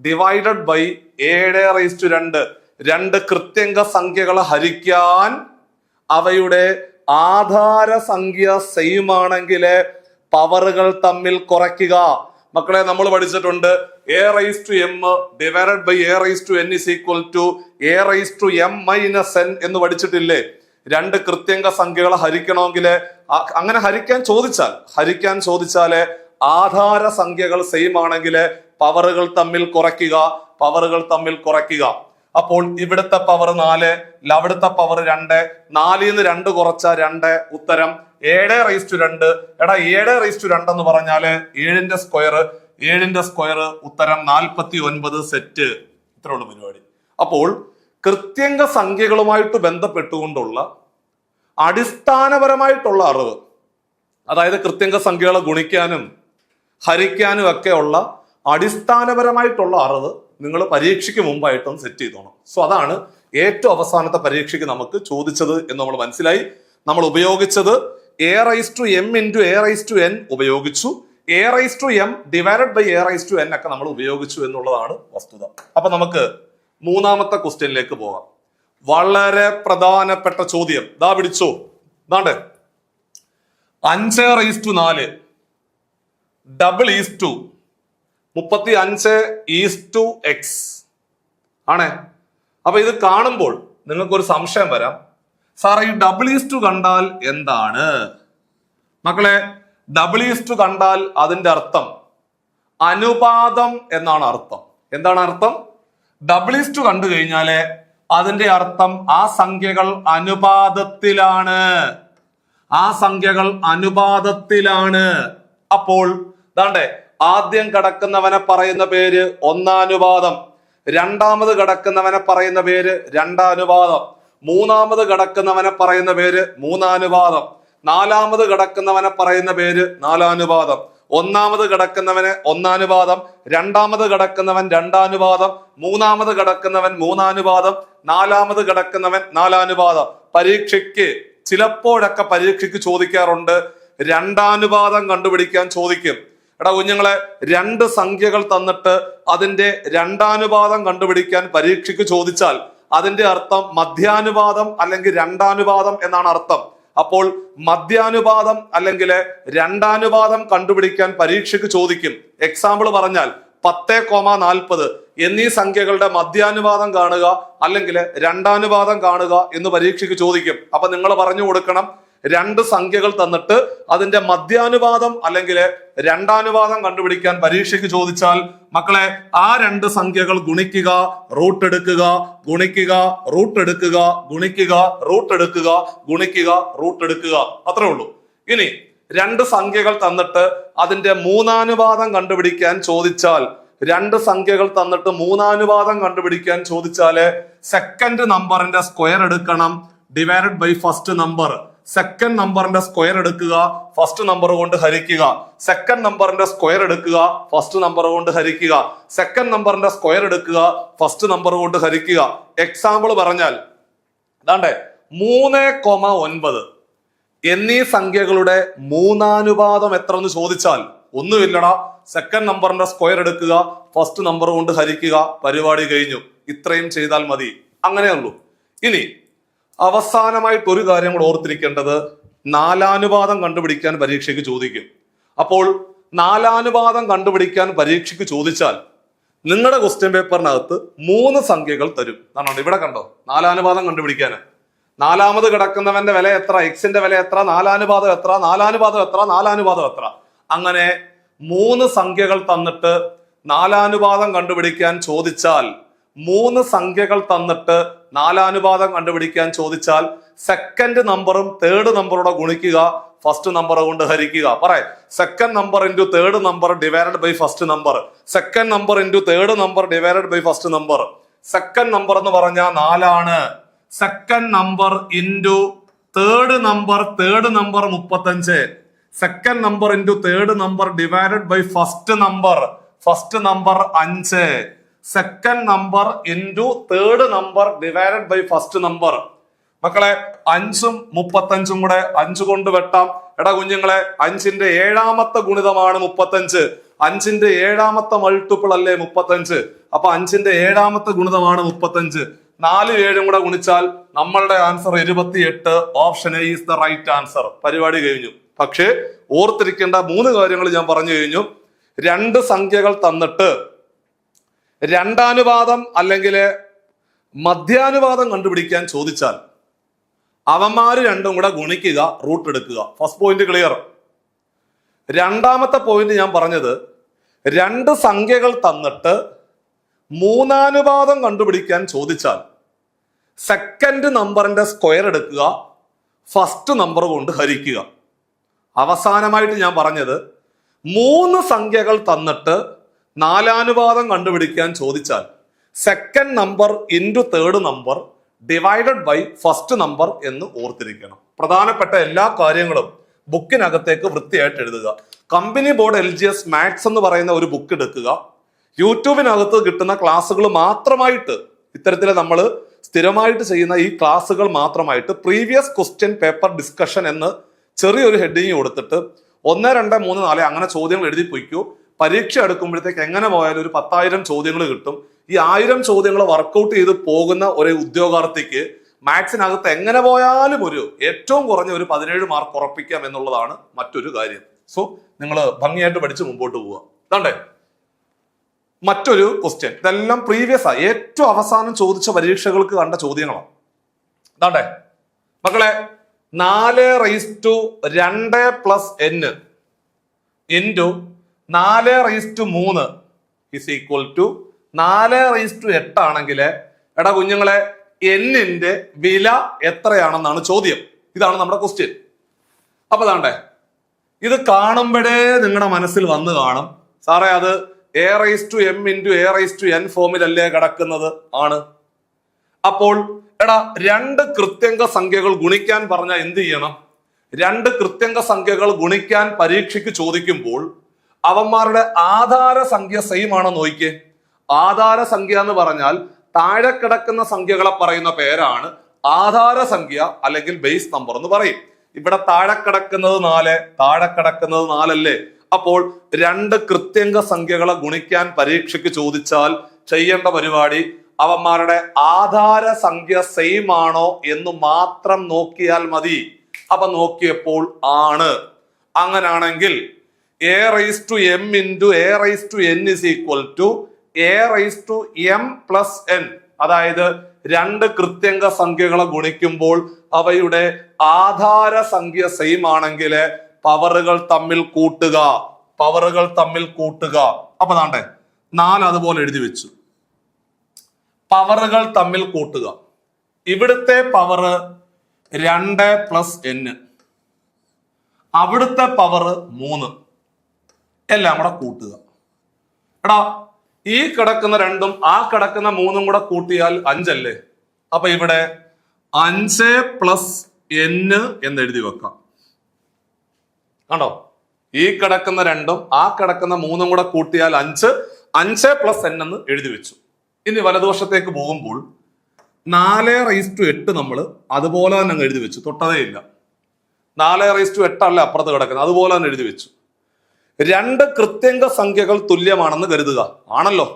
ഡിവൈഡഡ് ബൈ 7/2. രണ്ട് കൃത്യംഗ സംഖ്യകളെ ഹരിക്കാൻ അവയുടെ ആധാര സംഖ്യ സെയിം ആണെങ്കിൽ പവറുകൾ തമ്മിൽ കുറയ്ക്കുക. മക്കളെ നമ്മൾ പഠിച്ചിട്ടുണ്ട് a⁻m divided by a⁻n is equal to a⁻m-n എന്ന് പഠിച്ചിട്ടില്ലേ? രണ്ട് കൃത്യംഗ സംഖ്യകളെ ഹരിക്കണമെങ്കിൽ അങ്ങനെ ഹരിക്കാൻ ചോദിച്ചാല് ആധാര സംഖ്യകൾ സെയിം ആണെങ്കിൽ പവറുകൾ തമ്മിൽ കുറയ്ക്കുക. അപ്പോൾ ഇവിടുത്തെ പവർ 4, അവിടുത്തെ പവർ 2, 4 ന്ന് 2 കുറച്ചാൽ 2. ഉത്തരം 7/2. എടാ 7/2 എന്ന് പറഞ്ഞാല് 7ന്റെ സ്ക്വയർ ഉത്തരം 49 സെറ്റ്. ഇത്രേ ഉള്ളൂ പരിപാടി. അപ്പോൾ കൃത്യംഗ സംഖ്യകളുമായിട്ട് ബന്ധപ്പെട്ടുകൊണ്ടുള്ള അടിസ്ഥാനപരമായിട്ടുള്ള അറിവ്, അതായത് കൃത്യംഗ സംഖ്യകളെ ഗുണിക്കാനും ഹരിക്കാനും ഒക്കെ ഉള്ള അടിസ്ഥാനപരമായിട്ടുള്ള അറിവ് നിങ്ങൾ പരീക്ഷയ്ക്ക് മുമ്പായിട്ടും സെറ്റ് ചെയ്തോണം. സോ അതാണ് ഏറ്റവും അവസാനത്തെ പരീക്ഷയ്ക്ക് നമുക്ക് ചോദിച്ചത് എന്ന് നമ്മൾ മനസ്സിലായി. നമ്മൾ ഉപയോഗിച്ചത് a⁻m ഇൻറ്റു a⁻n ഉപയോഗിച്ചു. a⁻m ഡിവൈഡഡ് ബൈ a⁻n ഒക്കെ നമ്മൾ ഉപയോഗിച്ചു എന്നുള്ളതാണ് വസ്തുത. അപ്പൊ നമുക്ക് മൂന്നാമത്തെ ക്വസ്റ്റ്യനിലേക്ക് പോകാം. വളരെ പ്രധാനപ്പെട്ട ചോദ്യം. ദാ പിടിച്ചോ, ദാണ്ട് 5/4 ഡബിൾ ഈസ് ടു 35:x ആണേ. അപ്പൊ ഇത് കാണുമ്പോൾ നിങ്ങൾക്കൊരു സംശയം വരാം, സാർ ഈ ഡബിൾ ഈസ് ടു കണ്ടാൽ എന്താണ്? മക്കളെ, ഡബിൾ ഈസ് ടു കണ്ടാൽ അതിന്റെ അർത്ഥം അനുപാതം എന്നാണ് അർത്ഥം. എന്താണ് അർത്ഥം? ഡബിൾ ഈസ് ടു കണ്ടു കഴിഞ്ഞാല് അതിന്റെ അർത്ഥം ആ സംഖ്യകൾ അനുപാതത്തിലാണ്. അപ്പോൾ ദാണ്ടേ ആദ്യം കിടക്കുന്നവനെ പറയുന്ന പേര് ഒന്നാനുപാതം, രണ്ടാമത് കിടക്കുന്നവനെ പറയുന്ന പേര് രണ്ടാനുപാതം, മൂന്നാമത് കിടക്കുന്നവനെ പറയുന്ന പേര് മൂന്നാനുപാതം, നാലാമത് കിടക്കുന്നവനെ പറയുന്ന പേര് നാലാനുപാതം, ഒന്നാമത് കിടക്കുന്നവന് ഒന്നാനുപാതം, രണ്ടാമത് കിടക്കുന്നവൻ രണ്ടാനുപാതം, മൂന്നാമത് കിടക്കുന്നവൻ മൂന്നാനുപാതം, നാലാമത് കിടക്കുന്നവൻ നാലാനുപാതം. ചിലപ്പോഴൊക്കെ പരീക്ഷയ്ക്ക് ചോദിക്കാറുണ്ട്, രണ്ടാനുപാതം കണ്ടുപിടിക്കാൻ ചോദിക്കും. എടാ കുഞ്ഞുങ്ങളെ, രണ്ട് സംഖ്യകൾ തന്നിട്ട് അതിന്റെ രണ്ടാനുപാതം കണ്ടുപിടിക്കാൻ പരീക്ഷയ്ക്ക് ചോദിച്ചാൽ അതിന്റെ അർത്ഥം മധ്യാനുപാതം അല്ലെങ്കിൽ രണ്ടാനുപാതം എന്നാണ് അർത്ഥം. അപ്പോൾ മധ്യാനുപാതം അല്ലെങ്കിൽ രണ്ടാനുപാതം കണ്ടുപിടിക്കാൻ പരീക്ഷയ്ക്ക് ചോദിക്കും. എക്സാമ്പിൾ പറഞ്ഞാൽ 10,40 എന്നീ സംഖ്യകളുടെ മധ്യാനുപാതം കാണുക അല്ലെങ്കിൽ രണ്ടാനുപാതം കാണുക എന്ന് പരീക്ഷയ്ക്ക് ചോദിക്കും. അപ്പൊ നിങ്ങൾ പറഞ്ഞു കൊടുക്കണം, രണ്ട് സംഖ്യകൾ തന്നിട്ട് അതിന്റെ മധ്യാനുപാതം അല്ലെങ്കിൽ രണ്ടാനുപാതം കണ്ടുപിടിക്കാൻ പരീക്ഷയ്ക്ക് ചോദിച്ചാൽ മക്കളെ ആ രണ്ട് സംഖ്യകൾ ഗുണിക്കുക, റൂട്ട് എടുക്കുക, ഗുണിക്കുക, റൂട്ട് എടുക്കുക, ഗുണിക്കുക, റൂട്ട് എടുക്കുക, ഗുണിക്കുക, റൂട്ട് എടുക്കുക, അത്രേ ഉള്ളൂ. ഇനി രണ്ട് സംഖ്യകൾ തന്നിട്ട് അതിന്റെ മൂന്നാനുപാതം കണ്ടുപിടിക്കാൻ ചോദിച്ചാൽ, രണ്ട് സംഖ്യകൾ തന്നിട്ട് മൂന്നാനുപാതം കണ്ടുപിടിക്കാൻ ചോദിച്ചാല് സെക്കൻഡ് നമ്പറിന്റെ സ്ക്വയർ എടുക്കണം, divided by first number. Second നമ്പറിന്റെ സ്ക്വയർ എടുക്കുക, ഫസ്റ്റ് നമ്പർ കൊണ്ട് ഹരിക്കുക. സെക്കൻഡ് നമ്പറിന്റെ സ്ക്വയർ എടുക്കുക, ഫസ്റ്റ് നമ്പർ കൊണ്ട് ഹരിക്കുക. സെക്കൻഡ് നമ്പറിന്റെ സ്ക്വയർ എടുക്കുക, ഫസ്റ്റ് നമ്പർ കൊണ്ട് ഹരിക്കുക. എക്സാമ്പിൾ പറഞ്ഞാൽ അതാണ്ടേ 3,9 എന്നീ സംഖ്യകളുടെ മൂന്നാനുപാതം എത്ര എന്ന് ചോദിച്ചാൽ ഒന്നുമില്ലടാ, സെക്കൻഡ് നമ്പറിന്റെ സ്ക്വയർ എടുക്കുക, ഫസ്റ്റ് നമ്പർ കൊണ്ട് ഹരിക്കുക, പരിപാടി കഴിഞ്ഞു. ഇത്രയും ചെയ്താൽ മതി. അങ്ങനെയുള്ളൂ. ഇനി അവസാനമായിട്ട് ഒരു കാര്യം കൂടെ ഓർത്തിരിക്കേണ്ടത്, നാലാനുപാതം കണ്ടുപിടിക്കാൻ പരീക്ഷയ്ക്ക് ചോദിക്കും. അപ്പോൾ നാലാനുപാതം കണ്ടുപിടിക്കാൻ പരീക്ഷയ്ക്ക് ചോദിച്ചാൽ നിങ്ങളുടെ ക്വസ്റ്റ്യൻ പേപ്പറിനകത്ത് 3 സംഖ്യകൾ തരും. എന്നാണ് ഇവിടെ കണ്ടോ, നാലാനുപാതം കണ്ടുപിടിക്കാൻ. നാലാമത് കിടക്കുന്നവന്റെ വില എത്ര, എക്സിന്റെ വില എത്ര, നാലാനുപാതം എത്ര, നാലാനുപാതം എത്ര, നാലാനുപാതം എത്ര, അങ്ങനെ 3 സംഖ്യകൾ തന്നിട്ട് നാലാനുപാതം കണ്ടുപിടിക്കാൻ ചോദിച്ചാൽ, 3 സംഖ്യകൾ തന്നിട്ട് നാലാനുപാതം കണ്ടുപിടിക്കാൻ ചോദിച്ചാൽ സെക്കൻഡ് നമ്പറും തേർഡ് നമ്പറോടെ ഗുണിക്കുക, ഫസ്റ്റ് നമ്പർ കൊണ്ട് ഹരിക്കുക. പറയ, second number into third number divided by first number. Second number into third number divided by first number. Second number എന്ന് പറഞ്ഞാൽ 4 ആണ്. Second number into third number 35. Second number into third number divided by first number 5. Second number into third number divided by first number. മക്കളെ 5ഉം 35ഉം കൂടെ 5 കൊണ്ട് വെട്ടാം. എടാ കുഞ്ഞുങ്ങളെ, 5ന്റെ 7ാമത്തെ ഗുണിതമാണ് 35. 5ന്റെ 7ാമത്തെ multiple അല്ലേ 35. അപ്പൊ 5ന്റെ 7ാമത്തെ ഗുണിതമാണ് 35. 4 7 കൂടെ ഗുണിച്ചാൽ നമ്മളുടെ answer 28. Option A is the right answer. പരിപാടി കഴിഞ്ഞു. പക്ഷേ ഓർത്തിരിക്കേണ്ട 3 കാര്യങ്ങൾ ഞാൻ പറഞ്ഞു കഴിഞ്ഞു. രണ്ട് സംഖ്യകൾ തന്നിട്ട് രണ്ടാനുപാതം അല്ലെങ്കിൽ മധ്യാനുപാതം കണ്ടുപിടിക്കാൻ ചോദിച്ചാൽ അവന്മാര് രണ്ടും കൂടെ ഗുണിക്കുക, റൂട്ട് എടുക്കുക. First point clear. രണ്ടാമത്തെ പോയിന്റ് ഞാൻ പറഞ്ഞത്, രണ്ട് സംഖ്യകൾ തന്നിട്ട് മൂന്നാനുപാതം കണ്ടുപിടിക്കാൻ ചോദിച്ചാൽ സെക്കൻഡ് നമ്പറിന്റെ സ്ക്വയർ എടുക്കുക, ഫസ്റ്റ് നമ്പർ കൊണ്ട് ഹരിക്കുക. അവസാനമായിട്ട് ഞാൻ പറഞ്ഞത്, 3 സംഖ്യകൾ തന്നിട്ട് നാലാനുപാതം കണ്ടുപിടിക്കാൻ ചോദിച്ചാൽ second number into third number divided by first number എന്ന് ഓർത്തിരിക്കണം. പ്രധാനപ്പെട്ട എല്ലാ കാര്യങ്ങളും ബുക്കിനകത്തേക്ക് വൃത്തിയായിട്ട് എഴുതുക. കമ്പനി ബോർഡ് LGS മാത്സ് എന്ന് പറയുന്ന ഒരു ബുക്ക് എടുക്കുക. യൂട്യൂബിനകത്ത് കിട്ടുന്ന ക്ലാസ്സുകൾ മാത്രമായിട്ട്, ഇത്തരത്തിൽ നമ്മൾ സ്ഥിരമായിട്ട് ചെയ്യുന്ന ഈ ക്ലാസ്സുകൾ മാത്രമായിട്ട് പ്രീവിയസ് ക്വസ്റ്റ്യൻ പേപ്പർ ഡിസ്കഷൻ എന്ന് ചെറിയൊരു ഹെഡിങ് കൊടുത്തിട്ട് 1 2 3 4 അങ്ങനെ ചോദ്യങ്ങൾ എഴുതി പൊയ്ക്കൂ. പരീക്ഷ എടുക്കുമ്പോഴത്തേക്ക് എങ്ങനെ പോയാലും ഒരു 10,000 ചോദ്യങ്ങൾ കിട്ടും. ഈ 1000 ചോദ്യങ്ങൾ വർക്കൗട്ട് ചെയ്ത് പോകുന്ന ഒരു ഉദ്യോഗാർത്ഥിക്ക് മാത്സിനകത്ത് എങ്ങനെ പോയാലും ഏറ്റവും കുറഞ്ഞ ഒരു 17 മാർക്ക് ഉറപ്പിക്കാം എന്നുള്ളതാണ് മറ്റൊരു കാര്യം. സോ നിങ്ങൾ ഭംഗിയായിട്ട് പഠിച്ച് മുമ്പോട്ട് പോവുക. ഇതാണ്ടേ മറ്റൊരു ക്വസ്റ്റ്യൻ. ഇതെല്ലാം പ്രീവിയസ് ആ, ഏറ്റവും അവസാനം ചോദിച്ച പരീക്ഷകൾക്ക് കണ്ട ചോദ്യങ്ങളാണ്. ഇതാണ്ടേ മക്കളെ, 4⁻2 + n into 4⁻3 is equal to 4⁸ ആണെങ്കിൽ, എടാ കുഞ്ഞുങ്ങളെ, എന്നിന്റെ വില എത്രയാണെന്നാണ് ചോദ്യം. ഇതാണ് നമ്മുടെ ക്വസ്റ്റ്യൻ. അപ്പൊ താണ്ടേ ഇത് കാണുമ്പോഴേ നിങ്ങളുടെ മനസ്സിൽ വന്ന് കാണും, സാറേ അത് a⁻m ഇൻറ്റു a⁻n ഫോമിലല്ലേ കിടക്കുന്നത്? ആണ്. അപ്പോൾ എടാ, 2 കൃത്യംഗ സംഖ്യകൾ ഗുണിക്കാൻ പറഞ്ഞാൽ എന്ത് ചെയ്യണം? 2 കൃത്യംഗ സംഖ്യകൾ ഗുണിക്കാൻ പരീക്ഷയ്ക്ക് ചോദിക്കുമ്പോൾ അവന്മാരുടെ ആധാര സംഖ്യ സെയിം ആണോ നോക്കിയേ. ആധാര സംഖ്യ എന്ന് പറഞ്ഞാൽ താഴെ കിടക്കുന്ന സംഖ്യകളെ പറയുന്ന പേരാണ് ആധാര സംഖ്യ അല്ലെങ്കിൽ ബേസ് നമ്പർ എന്ന് പറയും. ഇവിടെ താഴെ കിടക്കുന്നത് 4, താഴെ കിടക്കുന്നത് 4 അല്ലേ? അപ്പോൾ 2 കൃത്യംഗ സംഖ്യകളെ ഗുണിക്കാൻ പരീക്ഷയ്ക്ക് ചോദിച്ചാൽ ചെയ്യേണ്ട പരിപാടി അവന്മാരുടെ ആധാര സംഖ്യ സെയിം ആണോ എന്ന് മാത്രം നോക്കിയാൽ മതി. അപ്പൊ നോക്കിയപ്പോൾ ആണ്. അങ്ങനാണെങ്കിൽ a⁻m into a⁻n is equal to a⁻m + n. അതായത് 2 കൃത്യംഗ സംഖ്യകളെ ഗുണിക്കുമ്പോൾ അവയുടെ ആധാര സംഖ്യ സെയിം ആണെങ്കിൽ പവറുകൾ തമ്മിൽ കൂട്ടുക. അപ്പൊ താണ്ടേ 4 അതുപോലെ എഴുതി വെച്ചു. പവറുകൾ തമ്മിൽ കൂട്ടുക. ഇവിടുത്തെ പവർ 2 + n, അവിടുത്തെ പവർ 3, എല്ലാം കൂടെ കൂട്ടുക. എടാ ഈ കിടക്കുന്ന 2ഉം ആ കിടക്കുന്ന 3ഉം കൂടെ കൂട്ടിയാൽ 5 അല്ലേ? അപ്പൊ ഇവിടെ 5 + n എന്ന് എഴുതി വെക്കാം. കണ്ടോ? ഈ കിടക്കുന്ന 2ഉം ആ കിടക്കുന്ന 3ഉം കൂടെ കൂട്ടിയാൽ 5, 5 + n എന്ന് എഴുതി വെച്ചു. ഇനി വലതുവശത്തേക്ക് പോകുമ്പോൾ 4/8 നമ്മൾ അതുപോലെ തന്നെ അങ്ങ് എഴുതി വെച്ചു, തൊട്ടതേ ഇല്ല. 4/8 അല്ല അപ്പുറത്ത് കിടക്കുന്നത്, അതുപോലെ തന്നെ എഴുതി വെച്ചു. 2 കൃത്യംഗ സംഖ്യകൾ തുല്യമാണെന്ന് കരുതുക. ആണല്ലോ.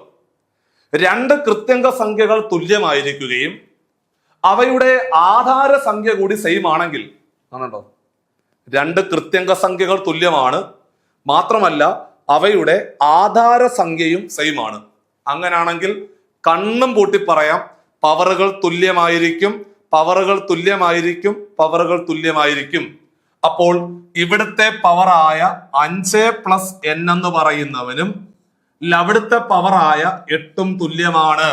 2 കൃത്യംഗ സംഖ്യകൾ തുല്യമായിരിക്കുകയും അവയുടെ ആധാര സംഖ്യ കൂടി സെയിം ആണെങ്കിൽ, ആണോ? 2 കൃത്യംഗ സംഖ്യകൾ തുല്യമാണ്, മാത്രമല്ല അവയുടെ ആധാര സംഖ്യയും സെയിം ആണ്. അങ്ങനാണെങ്കിൽ കണ്ണും പൂട്ടി പറയാം, പവറുകൾ തുല്യമായിരിക്കും, പവറുകൾ തുല്യമായിരിക്കും, പവറുകൾ തുല്യമായിരിക്കും. അപ്പോൾ ഇവിടുത്തെ പവറായ 5 + n എന്ന് പറയുന്നവനും അവിടുത്തെ പവറായ 8ഉം തുല്യമാണ്.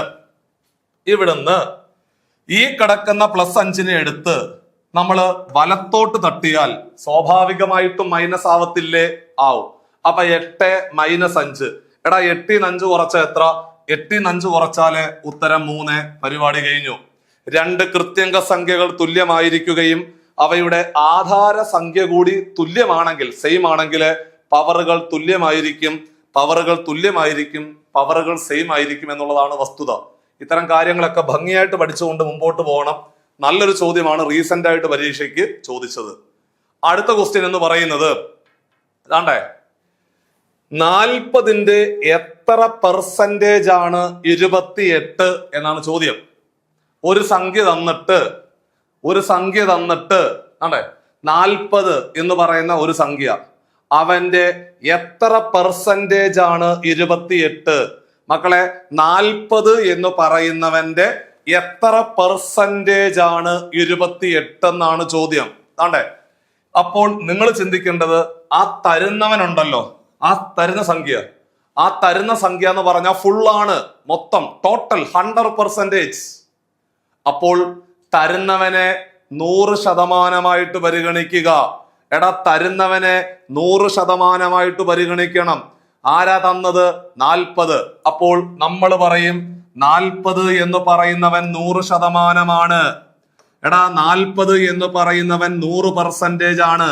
ഇവിടുന്ന് ഈ കിടക്കുന്ന +5നെ എടുത്ത് നമ്മൾ വലത്തോട്ട് തട്ടിയാൽ സ്വാഭാവികമായിട്ടും മൈനസ് ആവത്തില്ലേ? ആവും. അപ്പൊ 8 - 5. എടാ 8 ന്ന് 5 കുറച്ച എത്ര? 8 ന്ന് 5 കുറച്ചാല് ഉത്തരം 3. പരിപാടി കഴിഞ്ഞു. 2 കൃത്യംഗ സംഖ്യകൾ തുല്യമായിരിക്കുകയും അവയുടെ ആധാര സംഖ്യ കൂടി തുല്യമാണെങ്കിൽ, സെയിം ആണെങ്കിൽ പവറുകൾ തുല്യമായിരിക്കും, പവറുകൾ തുല്യമായിരിക്കും, പവറുകൾ സെയിം ആയിരിക്കും എന്നുള്ളതാണ് വസ്തുത. ഇത്തരം കാര്യങ്ങളൊക്കെ ഭംഗിയായിട്ട് പഠിച്ചുകൊണ്ട് മുമ്പോട്ട് പോകണം. നല്ലൊരു ചോദ്യമാണ് റീസെന്റ് ആയിട്ട് പരീക്ഷയ്ക്ക് ചോദിച്ചത്. അടുത്ത ക്വസ്റ്റ്യൻ എന്ന് പറയുന്നത് അതാണ്ടേ, 40ന്റെ എത്ര പെർസെന്റേജ് ആണ് 28 എന്നാണ് ചോദ്യം. ഒരു സംഖ്യ തന്നിട്ട് ആണ്ടേ 40 എന്ന് പറയുന്ന ഒരു സംഖ്യ, അവന്റെ എത്ര പെർസെന്റേജ് ആണ് 28? മക്കളെ 40 എന്ന് പറയുന്നവന്റെ എത്ര പെർസെന്റേജ് ആണ് 28 എന്നാണ് ചോദ്യം. ആണ്ടേ, അപ്പോൾ നിങ്ങൾ ചിന്തിക്കേണ്ടത് ആ തരുന്നവനുണ്ടല്ലോ, ആ തരുന്ന സംഖ്യ എന്ന് പറഞ്ഞാൽ ഫുൾ ആണ്, മൊത്തം ടോട്ടൽ 100%. അപ്പോൾ തരുന്നവനെ 100% പരിഗണിക്കുക. എടാ തരുന്നവനെ 100% പരിഗണിക്കണം. ആരാ തന്നത്? 40. അപ്പോൾ നമ്മൾ പറയും 40 എന്ന് പറയുന്നവൻ 100% എടാ 40 എന്ന് പറയുന്നവൻ 100% ആണ്.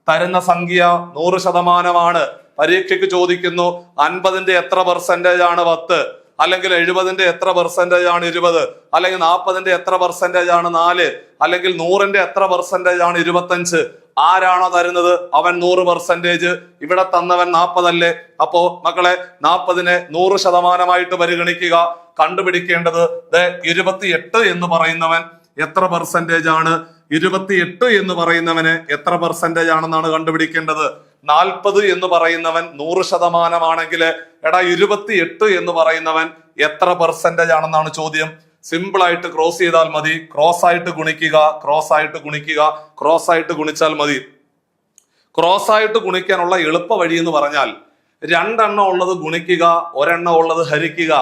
തരുന്ന സംഖ്യ 100% പരീക്ഷയ്ക്ക് ചോദിക്കുന്നു 50ന്റെ എത്ര പെർസെന്റേജ് ആണ് 10, അല്ലെങ്കിൽ 70ന്റെ എത്ര പെർസെന്റേജ് ആണ് 20, അല്ലെങ്കിൽ 40ന്റെ എത്ര പെർസെന്റേജ് ആണ് 4, അല്ലെങ്കിൽ 100ന്റെ എത്ര പെർസെന്റേജ് ആണ് 25. ആരാണോ തരുന്നത് അവൻ 100%. ഇവിടെ തന്നവൻ 40 അല്ലേ? അപ്പോ മക്കളെ 40നെ 100% പരിഗണിക്കുക. കണ്ടുപിടിക്കേണ്ടത് 28 എന്ന് പറയുന്നവൻ എത്ര പെർസെന്റേജ് ആണ്, 28 എന്ന് പറയുന്നവന് എത്ര പെർസെന്റേജ് ആണെന്നാണ് കണ്ടുപിടിക്കേണ്ടത്. 40 എന്ന് പറയുന്നവൻ 100% ആണെങ്കിൽ എടാ 28 എന്ന് പറയുന്നവൻ എത്ര പെർസെന്റേജ് ആണെന്നാണ് ചോദ്യം. സിമ്പിൾ ആയിട്ട് ക്രോസ് ചെയ്താൽ മതി. ക്രോസ് ആയിട്ട് ഗുണിക്കുക, ക്രോസ് ആയിട്ട് ഗുണിക്കുക, ക്രോസ് ആയിട്ട് ഗുണിച്ചാൽ മതി. ക്രോസ് ആയിട്ട് ഗുണിക്കാനുള്ള എളുപ്പ വഴി എന്ന് പറഞ്ഞാൽ 2 എണ്ണം ഉള്ളത് ഗുണിക്കുക, 1 എണ്ണം ഉള്ളത് ഹരിക്കുക.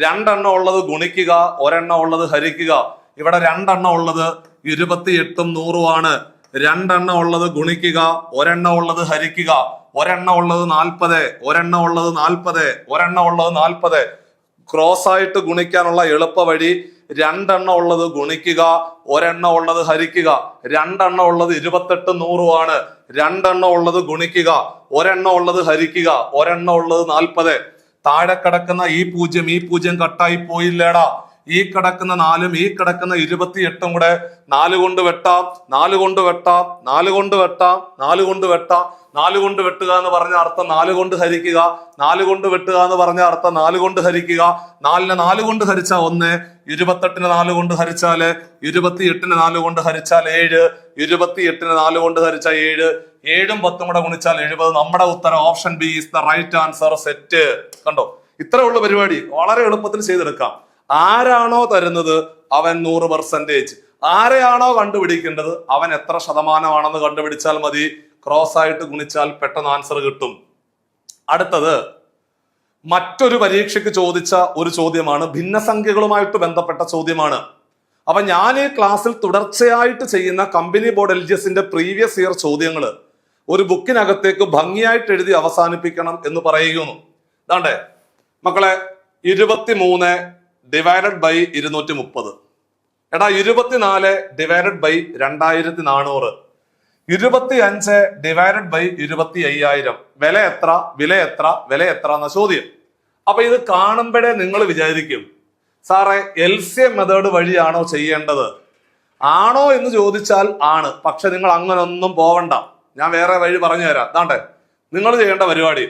2 എണ്ണം ഉള്ളത് ഗുണിക്കുക, 1 എണ്ണം ഉള്ളത് ഹരിക്കുക. ഇവിടെ 2 എണ്ണം ഉള്ളത് 28ഉം 100ഉം ആണ്. 2 എണ്ണം ഉള്ളത് ഗുണിക്കുക, 1 എണ്ണം ഉള്ളത് ഹരിക്കുക. 1 എണ്ണം ഉള്ളത് 40, 1 എണ്ണം ഉള്ളത് 40, 1 എണ്ണം ഉള്ളത് 40. ക്രോസ് ആയിട്ട് ഗുണിക്കാനുള്ള എളുപ്പ വഴി 2 എണ്ണം ഉള്ളത് ഗുണിക്കുക, 1 എണ്ണം ഉള്ളത് ഹരിക്കുക. 2 എണ്ണം ഉള്ളത് 28ഉം 100ഉം ആണ്. 2 എണ്ണം ഉള്ളത് ഗുണിക്കുക, 1 എണ്ണം ഉള്ളത് ഹരിക്കുക, 1 എണ്ണം ഉള്ളത് 40. താഴെ കിടക്കുന്ന ഈ 0 കട്ടായി പോയില്ലേടാ. ഈ കിടക്കുന്ന 4ഉം ഈ കിടക്കുന്ന 28ഉം കൂടെ 4 കൊണ്ട് വെട്ടാം, 4 കൊണ്ട് വെട്ടാം, 4 കൊണ്ട് വെട്ടാം, 4 കൊണ്ട് വെട്ടാം. 4 കൊണ്ട് വെട്ടുക എന്ന് പറഞ്ഞ അർത്ഥം 4 കൊണ്ട് ഹരിക്കുക. 4 കൊണ്ട് വെട്ടുക എന്ന് പറഞ്ഞ അർത്ഥം 4 കൊണ്ട് ഹരിക്കുക. 4നെ 4 കൊണ്ട് ഹരിച്ചാൽ 1, 28നെ 4 കൊണ്ട് ഹരിച്ചാല് 28നെ 4 കൊണ്ട് ഹരിച്ചാൽ 7, 28നെ 4 കൊണ്ട് ഹരിച്ചാൽ 7, 7ഉം 10ഉം കൂടെ ഗുണിച്ചാൽ 70. നമ്മുടെ ഉത്തരം option B is the right answer. Set. കണ്ടോ, ഇത്രേ ഉള്ള പരിപാടി. വളരെ എളുപ്പത്തിൽ ചെയ്തെടുക്കാം. ആരാണോ തരുന്നത് അവൻ 100%. ആരെയാണോ കണ്ടുപിടിക്കേണ്ടത് അവൻ എത്ര ശതമാനമാണെന്ന് കണ്ടുപിടിച്ചാൽ മതി. ക്രോസ് ആയിട്ട് ഗുണിച്ചാൽ പെട്ടെന്ന് ആൻസർ കിട്ടും. അടുത്തത് മറ്റൊരു പരീക്ഷയ്ക്ക് ചോദിച്ച ഒരു ചോദ്യമാണ്, ഭിന്നസംഖ്യകളുമായിട്ട് ബന്ധപ്പെട്ട ചോദ്യമാണ്. അപ്പൊ ഞാൻ ഈ ക്ലാസ്സിൽ തുടർച്ചയായിട്ട് ചെയ്യുന്ന കമ്പനി ബോർഡ് LGSന്റെ പ്രീവിയസ് ഇയർ ചോദ്യങ്ങൾ ഒരു ബുക്കിനകത്തേക്ക് ഭംഗിയായിട്ട് എഴുതി അവസാനിപ്പിക്കണം എന്ന് പറയുന്നു. ഇതാണ്ടേ മക്കളെ, 23 ഡിവൈഡഡ് ബൈ 230. എടാ 24 ഡിവൈഡഡ് ബൈ 2400. 25 divided by 25,000. വില എത്ര, വില എത്ര, വില എത്ര എന്ന ചോദ്യം. അപ്പൊ ഇത് കാണുമ്പോഴേ നിങ്ങൾ വിചാരിക്കും, സാറേ LCM മെത്തേഡ് വഴിയാണോ ചെയ്യേണ്ടത്? ആണോ എന്ന് ചോദിച്ചാൽ ആണ്. പക്ഷെ നിങ്ങൾ അങ്ങനെ ഒന്നും പോവണ്ട, ഞാൻ വേറെ വഴി പറഞ്ഞു തരാം. ദാണ്ടേ നിങ്ങൾ ചെയ്യേണ്ട പരിപാടി,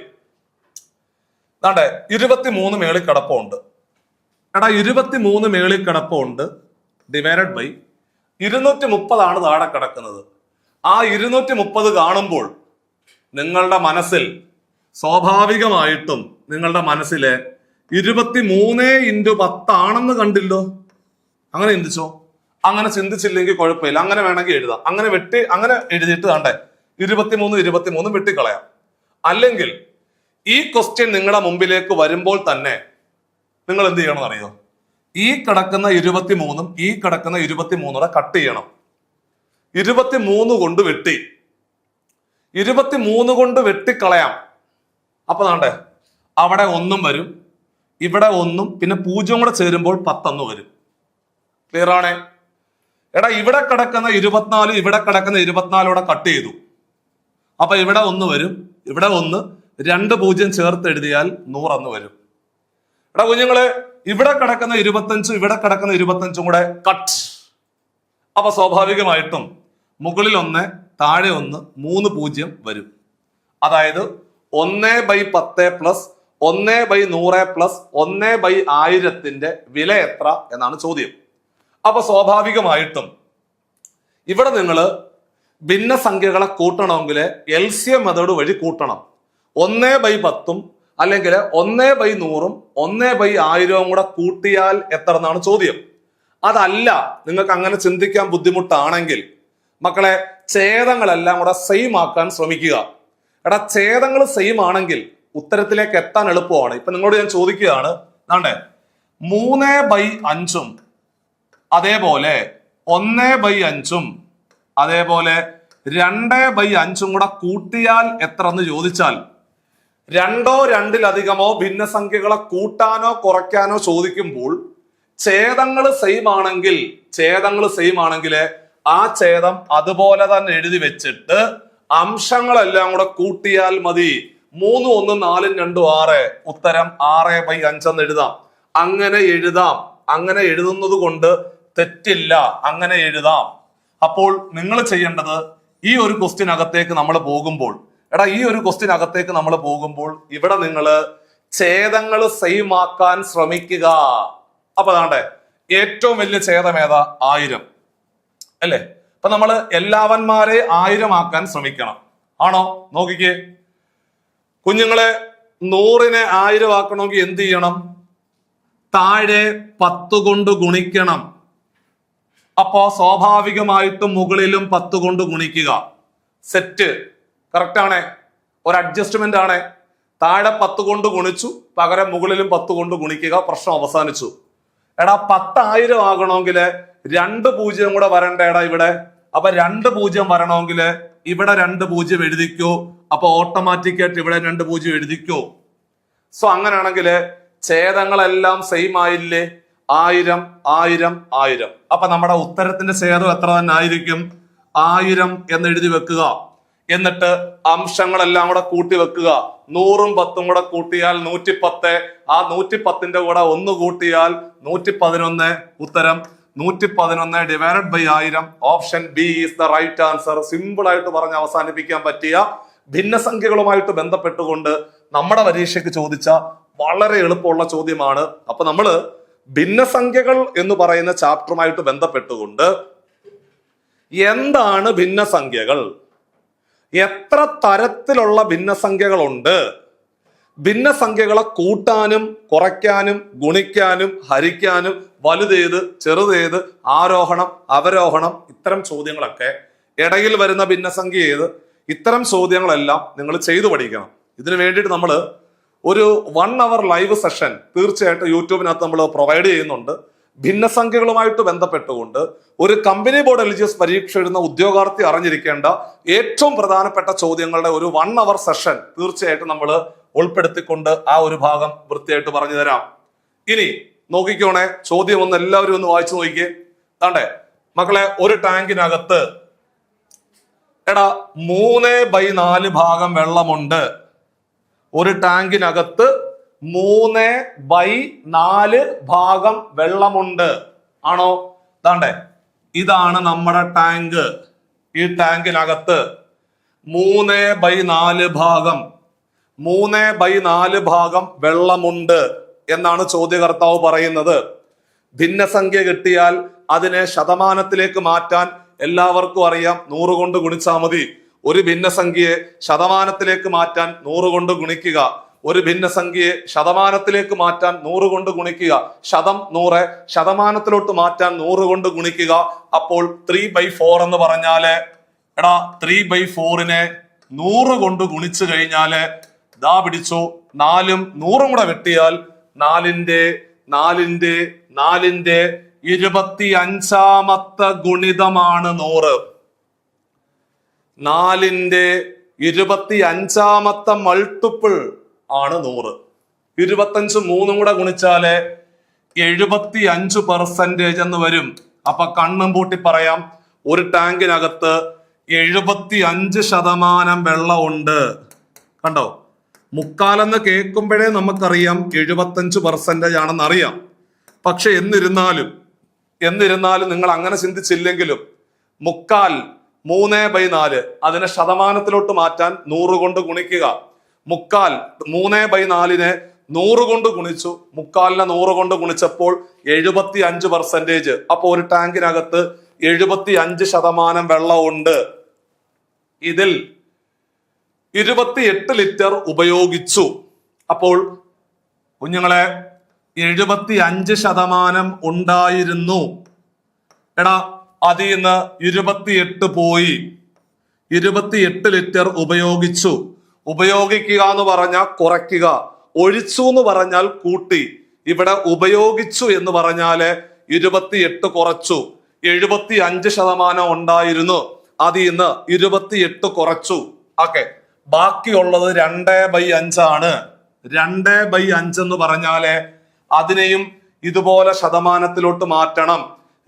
ദാണ്ടേ 23 മേളിൽ കിടപ്പുണ്ട്. എടാ 23 മേളിൽ കിടപ്പുണ്ട് ഡിവൈഡഡ് ബൈ 230 താഴെ കിടക്കുന്നത്. ആ 230 കാണുമ്പോൾ നിങ്ങളുടെ മനസ്സിൽ സ്വാഭാവികമായിട്ടും നിങ്ങളുടെ മനസ്സിലെ 23 × 10 ആണെന്ന് കണ്ടില്ലോ. അങ്ങനെ ചിന്തിച്ചോ. അങ്ങനെ ചിന്തിച്ചില്ലെങ്കിൽ കുഴപ്പമില്ല, അങ്ങനെ വേണമെങ്കിൽ എഴുതാം. അങ്ങനെ എഴുതിയിട്ട് കണ്ടേ 23 വെട്ടിക്കളയാം. അല്ലെങ്കിൽ ഈ ക്വസ്റ്റ്യൻ നിങ്ങളുടെ മുമ്പിലേക്ക് വരുമ്പോൾ തന്നെ നിങ്ങൾ എന്ത് ചെയ്യണം അറിയോ? ഈ കിടക്കുന്ന 23 ഈ കിടക്കുന്ന 23 കട്ട് ചെയ്യണം. 23 കൊണ്ട് വെട്ടി, 23 കൊണ്ട് വെട്ടിക്കളയാം. അപ്പൊ നാണ്ടേ അവിടെ 1 വരും, ഇവിടെ 1, പിന്നെ 0 കൂടെ ചേരുമ്പോൾ 10 വരും. ക്ലിയർ ആണേ? എടാ ഇവിടെ കിടക്കുന്ന 24 ഇവിടെ കിടക്കുന്ന 24 കൂടെ കട്ട് ചെയ്തു. അപ്പൊ ഇവിടെ 1 വരും, ഇവിടെ 1, 2 0 ചേർത്ത് എഴുതിയാൽ 100 വരും. എടാ കുഞ്ഞുങ്ങളെ, ഇവിടെ കിടക്കുന്ന 25 ഇവിടെ കിടക്കുന്ന 25 കൂടെ കട്ട്. അപ്പൊ സ്വാഭാവികമായിട്ടും മുകളിൽ 1 താഴെ 1, 3 0 വരും. അതായത് 1/10 പ്ലസ് 1/100 പ്ലസ് 1/1000 വില എത്ര എന്നാണ് ചോദ്യം. അപ്പൊ സ്വാഭാവികമായിട്ടും ഇവിടെ നിങ്ങൾ ഭിന്നസംഖ്യകളെ കൂട്ടണമെങ്കിൽ LCM മെത്തേഡ് വഴി കൂട്ടണം. 1/10 അല്ലെങ്കിൽ 1/100 1/1000 കൂടെ കൂട്ടിയാൽ എത്ര എന്നാണ് ചോദ്യം. അതല്ല, നിങ്ങൾക്ക് അങ്ങനെ ചിന്തിക്കാൻ ബുദ്ധിമുട്ടാണെങ്കിൽ മക്കളെ ഛേദങ്ങളെല്ലാം കൂടെ സെയിം ആക്കാൻ ശ്രമിക്കുക. എടാ ഛേദങ്ങൾ സെയിം ആണെങ്കിൽ ഉത്തരത്തിലേക്ക് എത്താൻ എളുപ്പമാണ്. ഇപ്പൊ നിങ്ങളോട് ഞാൻ ചോദിക്കുകയാണ്, ആണ്ടേ 3/5 അതേപോലെ 1/5 അതേപോലെ 2/5 കൂടെ കൂട്ടിയാൽ എത്ര എന്ന് ചോദിച്ചാൽ, 2ഓ 2-ലധികമോ ഭിന്നസംഖ്യകളെ കൂട്ടാനോ കുറയ്ക്കാനോ ചോദിക്കുമ്പോൾ ഛേദങ്ങൾ സെയിം ആണെങ്കിൽ ആ ഛേദം അതുപോലെ തന്നെ എഴുതി വെച്ചിട്ട് അംശങ്ങളെല്ലാം കൂടെ കൂട്ടിയാൽ മതി. 3 1 4 2 6, ഉത്തരം 6/5 എന്ന് എഴുതാം. അങ്ങനെ എഴുതുന്നത് കൊണ്ട് തെറ്റില്ല, അങ്ങനെ എഴുതാം. അപ്പോൾ നിങ്ങൾ ചെയ്യേണ്ടത് ഈ ഒരു ക്വസ്റ്റ്യൻ അകത്തേക്ക് നമ്മൾ പോകുമ്പോൾ, ഇവിടെ നിങ്ങൾ ഛേദങ്ങൾ സെയിം ആക്കാൻ ശ്രമിക്കുക. അപ്പൊ അതാണ്ടേ ഏറ്റവും വലിയ ഛേദം ഏതാ? 1000 അല്ലേ? അപ്പൊ നമ്മൾ എല്ലാവന്മാരെ 1000 ആക്കാൻ ശ്രമിക്കണം. ആണോ? നോക്കിക്കേ കുഞ്ഞുങ്ങളെ, 100നെ 1000 ആക്കണമെങ്കിൽ എന്ത് ചെയ്യണം? താഴെ 10 കൊണ്ട് ഗുണിക്കണം. അപ്പോ സ്വാഭാവികമായിട്ടും മുകളിലും 10 കൊണ്ട് ഗുണിക്കുക. സെറ്റ് കറക്റ്റ് ആണേ? ഒരു അഡ്ജസ്റ്റ്മെന്റ് ആണേ. താഴെ 10 കൊണ്ട് ഗുണിച്ചു, പകരം മുകളിലും 10 കൊണ്ട് ഗുണിക്കുക. പ്രശ്നം അവസാനിച്ചു. എടാ 10,000 ആകണമെങ്കിൽ 2 0 കൂടെ വരണ്ടേടാ ഇവിടെ. അപ്പൊ 2 0 വരണമെങ്കിൽ ഇവിടെ 2 0 എഴുതിക്കോ. അപ്പൊ ഓട്ടോമാറ്റിക്കായിട്ട് ഇവിടെ 2 0 എഴുതിക്കോ. സോ അങ്ങനെയാണെങ്കിൽ ഛേദങ്ങളെല്ലാം സെയിം ആയില്ലേ? 1000 1000 1000. അപ്പൊ നമ്മുടെ ഉത്തരത്തിന്റെ ഛേദം എത്ര തന്നെ ആയിരിക്കും? 1000 എന്ന് എഴുതി വെക്കുക. എന്നിട്ട് അംശങ്ങളെല്ലാം കൂടെ കൂട്ടി വെക്കുക. 100ഉം 10ഉം കൂടെ കൂട്ടിയാൽ 110. ആ 110ന്റെ കൂടെ 1 കൂട്ടിയാൽ 111. ഉത്തരം 111 divided by 1000. Option B is the right answer. Simple ആയിട്ട് പറഞ്ഞ് അവസാനിപ്പിക്കാൻ പറ്റിയ ഭിന്നസംഖ്യകളുമായിട്ട് ബന്ധപ്പെട്ടുകൊണ്ട് നമ്മുടെ പരീക്ഷയ്ക്ക് ചോദിച്ച വളരെ എളുപ്പമുള്ള ചോദ്യമാണ്. അപ്പൊ നമ്മള് ഭിന്നസംഖ്യകൾ എന്ന് പറയുന്ന ചാപ്റ്ററുമായിട്ട് ബന്ധപ്പെട്ടുകൊണ്ട് എന്താണ് ഭിന്നസംഖ്യകൾ, എത്ര തരത്തിലുള്ള ഭിന്നസംഖ്യകളുണ്ട്, ഭിന്നസംഖ്യകളെ കൂട്ടാനും കുറയ്ക്കാനും ഗുണിക്കാനും ഹരിക്കാനും വലുതേത് ചെറുതേത്, ആരോഹണം അവരോഹണം, ഇത്തരം ചോദ്യങ്ങളൊക്കെ, ഇടയിൽ വരുന്ന ഭിന്നസംഖ്യ ഏത്, ഇത്തരം ചോദ്യങ്ങളെല്ലാം നിങ്ങൾ ചെയ്തു പഠിക്കണം. ഇതിനു വേണ്ടിയിട്ട് നമ്മൾ ഒരു 1 hour ലൈവ് സെഷൻ തീർച്ചയായിട്ടും യൂട്യൂബിനകത്ത് നമ്മൾ പ്രൊവൈഡ് ചെയ്യുന്നുണ്ട്. ഭിന്നസംഖ്യകളുമായിട്ട് ബന്ധപ്പെട്ടുകൊണ്ട് ഒരു കമ്പനി ബോർഡ് LGS പരീക്ഷ എഴുതുന്ന ഉദ്യോഗാർത്ഥി അറിഞ്ഞിരിക്കേണ്ട ഏറ്റവും പ്രധാനപ്പെട്ട ചോദ്യങ്ങളുടെ ഒരു 1 hour സെഷൻ തീർച്ചയായിട്ടും നമ്മൾ ഉൾപ്പെടുത്തിക്കൊണ്ട് ആ ഒരു ഭാഗം വൃത്തിയായിട്ട് പറഞ്ഞു തരാം. ഇനി നോക്കിക്കോണേ, ചോദ്യം ഒന്ന് എല്ലാവരും ഒന്ന് വായിച്ചു നോക്കിക്കേ. താണ്ടേ മക്കളെ, ഒരു ടാങ്കിനകത്ത് 3/4 ഭാഗം വെള്ളമുണ്ട്. ഒരു ടാങ്കിനകത്ത് 3/4 ഭാഗം വെള്ളമുണ്ട്. ആണോ? താണ്ടേ ഇതാണ് നമ്മുടെ ടാങ്ക്. ഈ ടാങ്കിനകത്ത് 3/4 ഭാഗം വെള്ളമുണ്ട് എന്നാണ് ചോദ്യകർത്താവ് പറയുന്നത്. ഭിന്നസംഖ്യ കിട്ടിയാൽ അതിനെ ശതമാനത്തിലേക്ക് മാറ്റാൻ എല്ലാവർക്കും അറിയാം. 100 കൊണ്ട് ഗുണിച്ചാൽ മതി. ഒരു ഭിന്നസംഖ്യയെ ശതമാനത്തിലേക്ക് മാറ്റാൻ 100 കൊണ്ട് ഗുണിക്കുക. ഒരു ഭിന്നസംഖ്യയെ ശതമാനത്തിലേക്ക് മാറ്റാൻ 100 കൊണ്ട് ഗുണിക്കുക. 100 ശതമാനത്തിലോട്ട് മാറ്റാൻ 100 കൊണ്ട് ഗുണിക്കുക. അപ്പോൾ 3/4 എന്ന് പറഞ്ഞാല് 3/4നെ 100 കൊണ്ട് ഗുണിച്ചു കഴിഞ്ഞാല് ദാ പിടിച്ചു 4ഉം 100ഉം കൂടെ വെട്ടിയാൽ 4ന്റെ 25ാമത്തെ ഗുണിതമാണ് 100. 4ന്റെ 25ാമത്തെ മൾട്ടിപ്പിൾ ആണ് 100. 25 3ഉം കൂടെ ഗുണിച്ചാല് 75% എന്ന് വരും. അപ്പൊ കണ്ണും പൂട്ടി പറയാം, ഒരു ടാങ്കിനകത്ത് 75% വെള്ളമുണ്ട്. കണ്ടോ? മുക്കാലെന്ന് കേൾക്കുമ്പോഴേ നമുക്കറിയാം 75% ആണെന്ന് അറിയാം. പക്ഷെ എന്നിരുന്നാലും നിങ്ങൾ അങ്ങനെ ചിന്തിച്ചില്ലെങ്കിലും മുക്കാൽ 3/4 അതിനെ ശതമാനത്തിലോട്ട് മാറ്റാൻ 100 കൊണ്ട് ഗുണിക്കുക. മുക്കാൽ 3/4നെ 100 കൊണ്ട് ഗുണിച്ചു. മുക്കാലിനെ 100 കൊണ്ട് ഗുണിച്ചപ്പോൾ 75%. അപ്പൊ ഒരു ടാങ്കിനകത്ത് 75% വെള്ളമുണ്ട്. ഇതിൽ 28 ലിറ്റർ ഉപയോഗിച്ചു. അപ്പോൾ കുഞ്ഞുങ്ങളെ 75% ഉണ്ടായിരുന്നു. അതിൽ നിന്ന് 28 പോയി. 28 ലിറ്റർ ഉപയോഗിച്ചു. ഉപയോഗിക്കുക എന്ന് പറഞ്ഞാൽ കുറയ്ക്കുക, ഒഴിച്ചു എന്ന് പറഞ്ഞാൽ കൂട്ടി. ഇവിടെ ഉപയോഗിച്ചു എന്ന് പറഞ്ഞാല് 28 കുറച്ചു. 75% ഉണ്ടായിരുന്നു. അതിൽ നിന്ന് 28 കുറച്ചു. ഓക്കെ, ബാക്കിയുള്ളത് 2/5 ആണ്. 2/5 എന്ന് പറഞ്ഞാല് അതിനെയും ഇതുപോലെ ശതമാനത്തിലോട്ട് മാറ്റണം.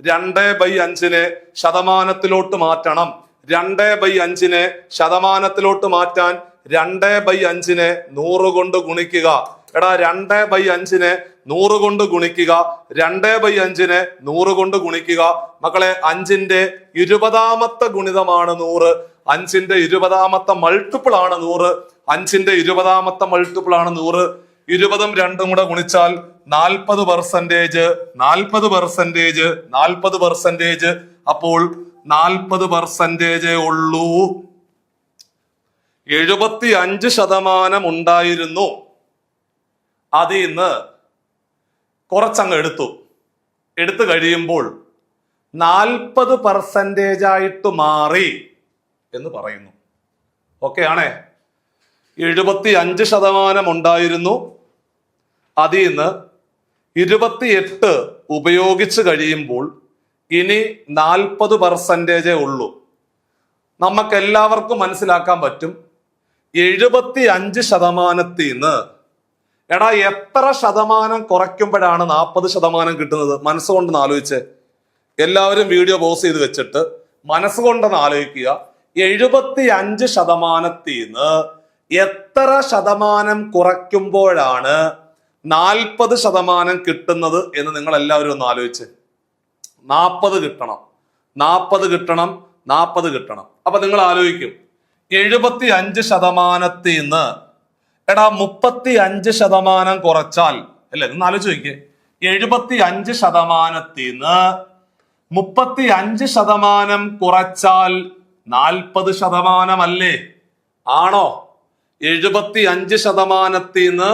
2/5നെ ശതമാനത്തിലോട്ട് മാറ്റണം. 2/5നെ ശതമാനത്തിലോട്ട് മാറ്റാൻ 2/5നെ 100 കൊണ്ട് ഗുണിക്കുക. 2/5നെ 100 കൊണ്ട് ഗുണിക്കുക. 2/5നെ 100 കൊണ്ട് ഗുണിക്കുക. മക്കളെ, 5ന്റെ 20ാമത്തെ ഗുണിതമാണ് 100. 5ന്റെ 20ാമത്തെ മൾട്ടിപ്പിൾ ആണ് 100. 5ന്റെ 20ാമത്തെ മൾട്ടിപ്പിൾ ആണ് 100. 20ഉം 2ഉം കൂടെ ഗുണിച്ചാൽ 40%. 40%. അപ്പോൾ 40% ഉള്ളൂ. 75% ഉണ്ടായിരുന്നു. അതിൽ നിന്ന് കുറച്ചങ്ങ് എടുത്തു കഴിയുമ്പോൾ 40% ആയിട്ട് മാറി എന്ന് പറയുന്നു. ഓക്കെ ആണേ? 75% ഉണ്ടായിരുന്നു. അതിൽ നിന്ന് 28 ഉപയോഗിച്ച് കഴിയുമ്പോൾ ഇനി 40% ഉള്ളൂ. നമുക്കെല്ലാവർക്കും മനസ്സിലാക്കാൻ പറ്റും 75%ത്തിൽ നിന്ന് എത്ര ശതമാനം കുറയ്ക്കുമ്പോഴാണ് 40% കിട്ടുന്നത്? മനസ്സുകൊണ്ടൊന്ന് ആലോചിച്ച്, എല്ലാവരും വീഡിയോ പോസ് ചെയ്ത് വെച്ചിട്ട് മനസ്സുകൊണ്ടൊന്ന് ആലോചിക്കുക. 75%ത്തിൽ നിന്ന് എത്ര ശതമാനം കുറയ്ക്കുമ്പോഴാണ് 40% കിട്ടുന്നത് എന്ന് നിങ്ങൾ എല്ലാവരും ഒന്ന് ആലോചിച്ച്. 40 കിട്ടണം. അപ്പൊ നിങ്ങൾ ആലോചിക്കും 75%ത്തിൽ നിന്ന് 35% കുറച്ചാൽ, അല്ലേ? നിങ്ങൾ ആലോചിച്ച് നോക്കിയേ. 75%ത്തിൽ നിന്ന് 35% കുറച്ചാൽ 40% അല്ലേ? ആണോ? 75%ത്തിൽ നിന്ന്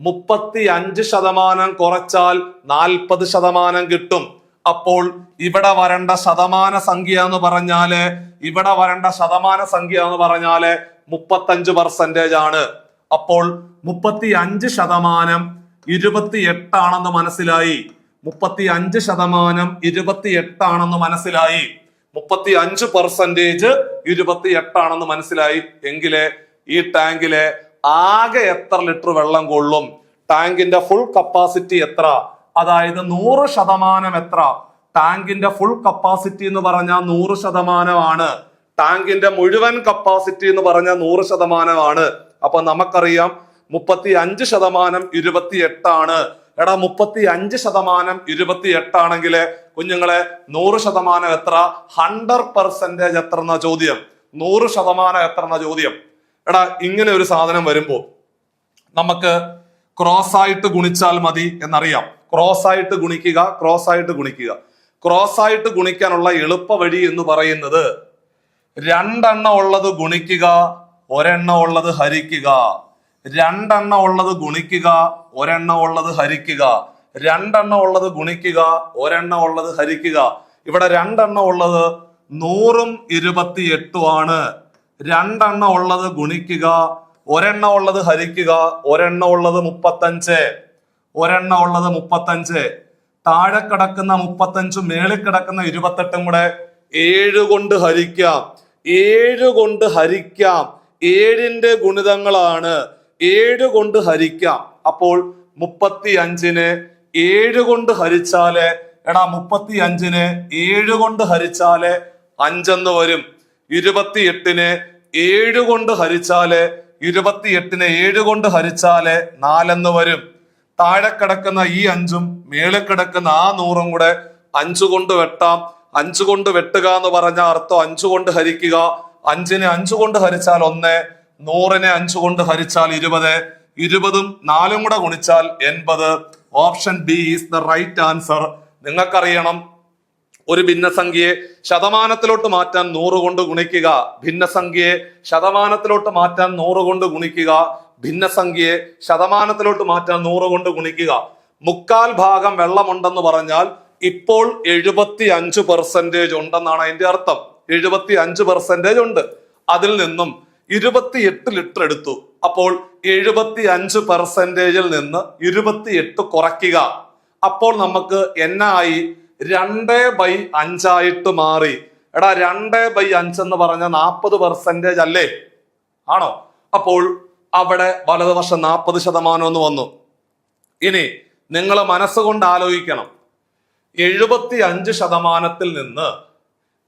35% കുറച്ചാൽ 40% കിട്ടും. അപ്പോൾ ഇവിടെ വരേണ്ട ശതമാന സംഖ്യ എന്ന് പറഞ്ഞാല് 35% ആണ്. അപ്പോൾ 35% 28 മനസ്സിലായി. 35% 28 മനസ്സിലായി. 35% 28 മനസ്സിലായി. എങ്കിലേ ഈ ടാങ്കിലെ ആകെ എത്ര ലിറ്റർ വെള്ളം കൊള്ളും? ടാങ്കിന്റെ ഫുൾ കപ്പാസിറ്റി എത്ര? അതായത് 100% എത്ര? ടാങ്കിന്റെ ഫുൾ കപ്പാസിറ്റി എന്ന് പറഞ്ഞാൽ 100%. ടാങ്കിന്റെ മുഴുവൻ കപ്പാസിറ്റി എന്ന് പറഞ്ഞാൽ 100%. അപ്പൊ നമുക്കറിയാം 35% 28. എടാ 35% 28 ആണെങ്കിൽ കുഞ്ഞുങ്ങളെ 100% എത്ര? 100% എത്ര എന്ന ചോദ്യം. 100% എത്ര എന്ന ചോദ്യം. എടാ ഇങ്ങനെ ഒരു സാധനം വരുമ്പോ നമുക്ക് ക്രോസ് ആയിട്ട് ഗുണിച്ചാൽ മതി എന്നറിയാം. ക്രോസ് ആയിട്ട് ഗുണിക്കുക, ക്രോസ് ആയിട്ട് ഗുണിക്കുക. ക്രോസ് ആയിട്ട് ഗുണിക്കാനുള്ള എളുപ്പ വഴി എന്ന് പറയുന്നത് 2 ഉള്ളത് ഗുണിക്കുക, 1 ഉള്ളത് ഹരിക്കുക. 2 ഉള്ളത് ഗുണിക്കുക, 1 ഉള്ളത് ഹരിക്കുക. 2 ഉള്ളത് ഗുണിക്കുക, 1 ഉള്ളത് ഹരിക്കുക. ഇവിടെ 2 ഉള്ളത് 100ഉം 28ഉം ആണ്. 2 ഉള്ളത് ഗുണിക്കുക, 1 ഉള്ളത് ഹരിക്കുക. 1 ഉള്ളത് 35, 1 ഉള്ളത് 35. താഴെ കിടക്കുന്ന 35 മേളിൽ കിടക്കുന്ന 28 കൂടെ 7 കൊണ്ട് ഹരിക്കാം. 7 കൊണ്ട് ഹരിക്കാം. 7ന്റെ ഗുണിതങ്ങളാണ്. 7 കൊണ്ട് ഹരിക്കാം. അപ്പോൾ 35നെ 7 കൊണ്ട് ഹരിച്ചാല് 35നെ 7 കൊണ്ട് ഹരിച്ചാല് 5 എന്ന് വരും. 28നെ 7 കൊണ്ട് ഹരിച്ചാല് 28നെ 7 കൊണ്ട് ഹരിച്ചാല് 4 എന്ന് വരും. താഴെ കിടക്കുന്ന ഈ 5ഉം മേളിൽ കിടക്കുന്ന ആ 100ഉം കൂടെ 5 കൊണ്ട് വെട്ടാം. 5 കൊണ്ട് വെട്ടുക എന്ന് പറഞ്ഞ അർത്ഥം 5 കൊണ്ട് ഹരിക്കുക. 5നെ 5 കൊണ്ട് ഹരിച്ചാൽ 1, 100നെ 5 കൊണ്ട് ഹരിച്ചാൽ 20, 20ഉം 4ഉം കൂടെ ഗുണിച്ചാൽ 80. Option B is the right answer. നിങ്ങൾക്കറിയണം ഒരു ഭിന്നസംഖ്യയെ ശതമാനത്തിലോട്ട് മാറ്റാൻ 100 കൊണ്ട് ഗുണിക്കുക. ഭിന്നസംഖ്യയെ ശതമാനത്തിലോട്ട് മാറ്റാൻ 100 കൊണ്ട് ഗുണിക്കുക. ഭിന്നസംഖ്യയെ ശതമാനത്തിലോട്ട് മാറ്റാൻ 100 കൊണ്ട് ഗുണിക്കുക. 3/4 ഭാഗം വെള്ളമുണ്ടെന്ന് പറഞ്ഞാൽ ഇപ്പോൾ 75% ഉണ്ടെന്നാണ് അതിന്റെ അർത്ഥം. 75% ഉണ്ട്. അതിൽ നിന്നും 28 ലിറ്റർ എടുത്തു. അപ്പോൾ 75%ൽ നിന്ന് 28 കുറയ്ക്കുക. അപ്പോൾ നമുക്ക് എന്നായി? 2/5 ആയിട്ട് മാറി. എടാ 2/5 എന്ന് പറഞ്ഞ 40% അല്ലേ? ആണോ? അപ്പോൾ അവിടെ വലതുവശം 40% എന്ന് വന്നു. ഇനി നിങ്ങൾ മനസ്സുകൊണ്ട് ആലോചിക്കണം, 75%ൽ നിന്ന്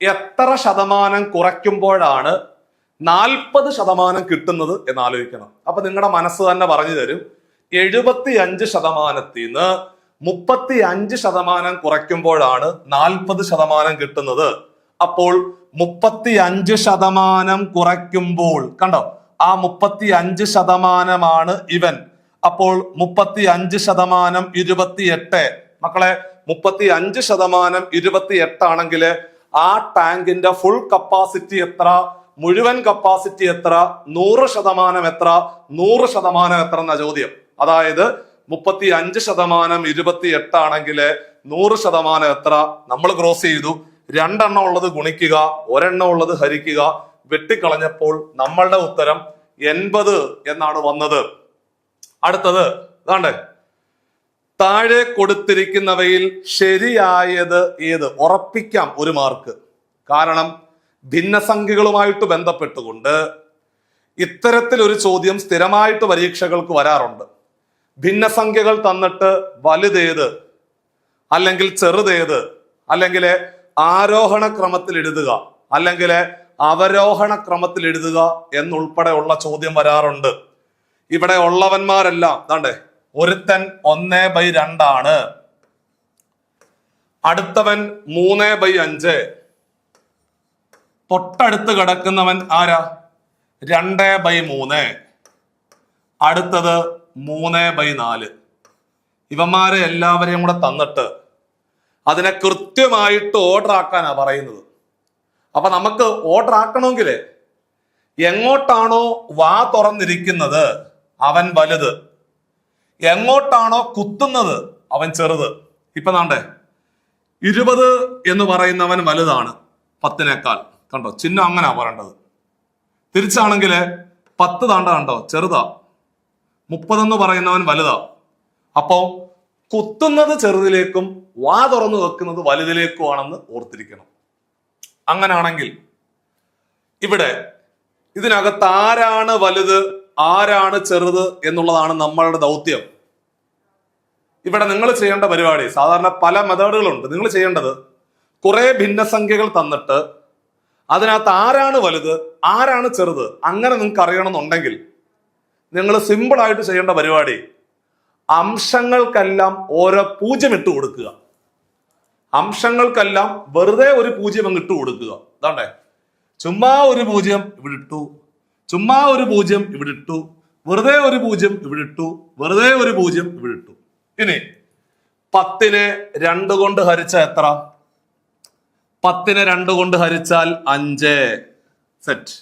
എത്ര ശതമാനം കുറയ്ക്കുമ്പോഴാണ് 40% കിട്ടുന്നത് എന്ന് ആലോചിക്കണം. അപ്പൊ നിങ്ങളുടെ മനസ്സ് തന്നെ പറഞ്ഞു തരും. 75%ൽ നിന്ന് 35% കുറയ്ക്കുമ്പോഴാണ് 40% കിട്ടുന്നത്. അപ്പോൾ 35% കുറയ്ക്കുമ്പോൾ കണ്ടോ, ആ 35% ഇവൻ. അപ്പോൾ 35% 28. മക്കളെ 35% 28 ആണെങ്കിൽ ആ ടാങ്കിന്റെ ഫുൾ കപ്പാസിറ്റി എത്ര? മുഴുവൻ കപ്പാസിറ്റി എത്ര? 100% എത്ര? 100% എത്ര എന്ന ചോദ്യം. അതായത് 35% 28 ആണെങ്കിൽ 100% എത്ര? നമ്മൾ ക്രോസ് ചെയ്തു. 2 ഉള്ളത് ഗുണിക്കുക, 1 ഉള്ളത് ഹരിക്കുക. വെട്ടിക്കളഞ്ഞപ്പോൾ നമ്മളുടെ ഉത്തരം 80 എന്നാണ് വന്നത്. അടുത്തത് ഇതാണ്ടേ, താഴെ കൊടുത്തിരിക്കുന്നവയിൽ ശരിയായത് ഏത്? ഉറപ്പിക്കാം 1 മാർക്ക്. കാരണം ഭിന്നസംഖ്യകളുമായിട്ട് ബന്ധപ്പെട്ടുകൊണ്ട് ഇത്തരത്തിലൊരു ചോദ്യം സ്ഥിരമായിട്ട് പരീക്ഷകൾക്ക് വരാറുണ്ട്. ഭിന്നസംഖ്യകൾ തന്നിട്ട് വലുതേത്, അല്ലെങ്കിൽ ചെറുതേത്, അല്ലെങ്കിൽ ആരോഹണ ക്രമത്തിൽ എഴുതുക, അല്ലെങ്കിൽ അവരോഹണ ക്രമത്തിൽ എഴുതുക എന്നുൾപ്പെടെയുള്ള ചോദ്യം വരാറുണ്ട്. ഇവിടെ ഉള്ളവന്മാരെല്ലാം ദാണ്ടേ, ഒരുത്തൻ 1/2 ആണ്, അടുത്തവൻ 3/5, തൊട്ടടുത്ത് കിടക്കുന്നവൻ ആരാ? 2/3, അടുത്തത് 3/4. ഇവന്മാരെ എല്ലാവരെയും കൂടെ തന്നിട്ട് അതിനെ കൃത്യമായിട്ട് ഓർഡർ ആക്കാനാ പറയുന്നത്. അപ്പൊ നമുക്ക് ഓർഡർ ആക്കണമെങ്കിൽ എങ്ങോട്ടാണോ വാ തുറന്നിരിക്കുന്നത് അവൻ വലുത്, എങ്ങോട്ടാണോ കുത്തുന്നത് അവൻ ചെറുത്. ഇപ്പൊ നാണ്ടേ 20 എന്ന് പറയുന്നവൻ വലുതാണ് 10നേക്കാൾ. കണ്ടോ, ചിഹ്നം അങ്ങനെയാ പറയേണ്ടത്. തിരിച്ചാണെങ്കിൽ 10 താണ്ട കണ്ടോ ചെറുതാ. 30 എന്ന് പറയുന്നവൻ വലുതാ. അപ്പോ കുത്തുന്നത് ചെറുതിലേക്കും വാ തുറന്നു വെക്കുന്നത് വലുതിലേക്കുമാണെന്ന് ഓർത്തിരിക്കണം. അങ്ങനാണെങ്കിൽ ഇവിടെ ഇതിനകത്ത് ആരാണ് വലുത് ആരാണ് ചെറുത് എന്നുള്ളതാണ് നമ്മളുടെ ദൗത്യം. ഇവിടെ നിങ്ങൾ ചെയ്യേണ്ട പരിപാടി, സാധാരണ പല മെത്തേഡുകളുണ്ട്. നിങ്ങൾ ചെയ്യേണ്ടത് കുറെ ഭിന്നസംഖ്യകൾ തന്നിട്ട് അതിനകത്ത് ആരാണ് വലുത് ആരാണ് ചെറുത് അങ്ങനെ നിങ്ങൾക്ക് അറിയണമെന്നുണ്ടെങ്കിൽ നിങ്ങൾ സിമ്പിൾ ആയിട്ട് ചെയ്യേണ്ട പരിപാടി, അംശങ്ങൾക്കെല്ലാം ഓരോ 0 ഇട്ട് കൊടുക്കുക. അംശങ്ങൾക്കെല്ലാം വെറുതെ ഒരു 0 അങ്ങ് ഇട്ട് കൊടുക്കുക. അതാണ്ടേ, ചുമ്മാ ഒരു 0 ഇവിടെ ഇട്ടു, ചുമ്മാ ഒരു 0 ഇവിടെ ഇട്ടു, വെറുതെ ഒരു 0 ഇവിടെ ഇട്ടു, വെറുതെ ഒരു 0 ഇവിടെ ഇട്ടു. ഇനി 10നെ 2 കൊണ്ട് ഹരിച്ച എത്ര? 10നെ 2 കൊണ്ട് ഹരിച്ചാൽ 5 സെറ്റ്.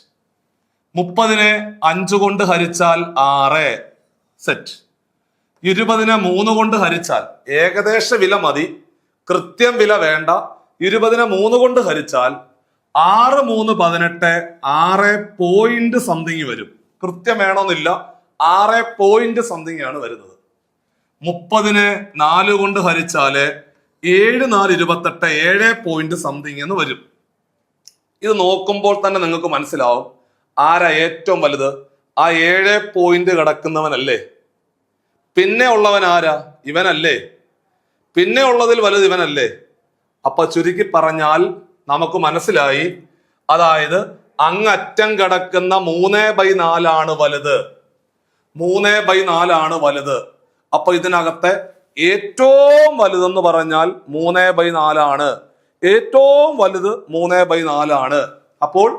30നെ 5 കൊണ്ട് ഹരിച്ചാൽ 6 സെറ്റ്. 20നെ 3 കൊണ്ട് ഹരിച്ചാൽ ഏകദേശ വില മതി, കൃത്യം വില വേണ്ട. 20നെ 3 കൊണ്ട് ഹരിച്ചാൽ 6 3 18, 6 പോയിന്റ് സംതിങ് വരും. കൃത്യം വേണമെന്നില്ല, 6 പോയിന്റ് സംതിങ് ആണ് വരുന്നത്. 30നെ 4 കൊണ്ട് ഹരിച്ചാല് 7 4 28, 7 പോയിന്റ് സംതിങ് എന്ന് വരും. ഇത് നോക്കുമ്പോൾ തന്നെ നിങ്ങൾക്ക് മനസ്സിലാവും ആരാ ഏറ്റവും വലുത്. ആ 7 പോയിന്റ് കിടക്കുന്നവനല്ലേ. പിന്നെ ഉള്ളവൻ ആരാ? ഇവനല്ലേ. പിന്നെ ഉള്ളതിൽ വലുത് ഇവനല്ലേ. അപ്പൊ ചുരുക്കി പറഞ്ഞാൽ നമുക്ക് മനസ്സിലായി, അതായത് അങ്ങറ്റം കിടക്കുന്ന 3/4 ആണ് വലുത്. 3/4 ആണ് വലുത്. അപ്പൊ ഇതിനകത്തെ ഏറ്റവും വലുതെന്ന് പറഞ്ഞാൽ 3/4 ആണ്. ഏറ്റവും വലുത് 3/4 ആണ്. അപ്പോൾ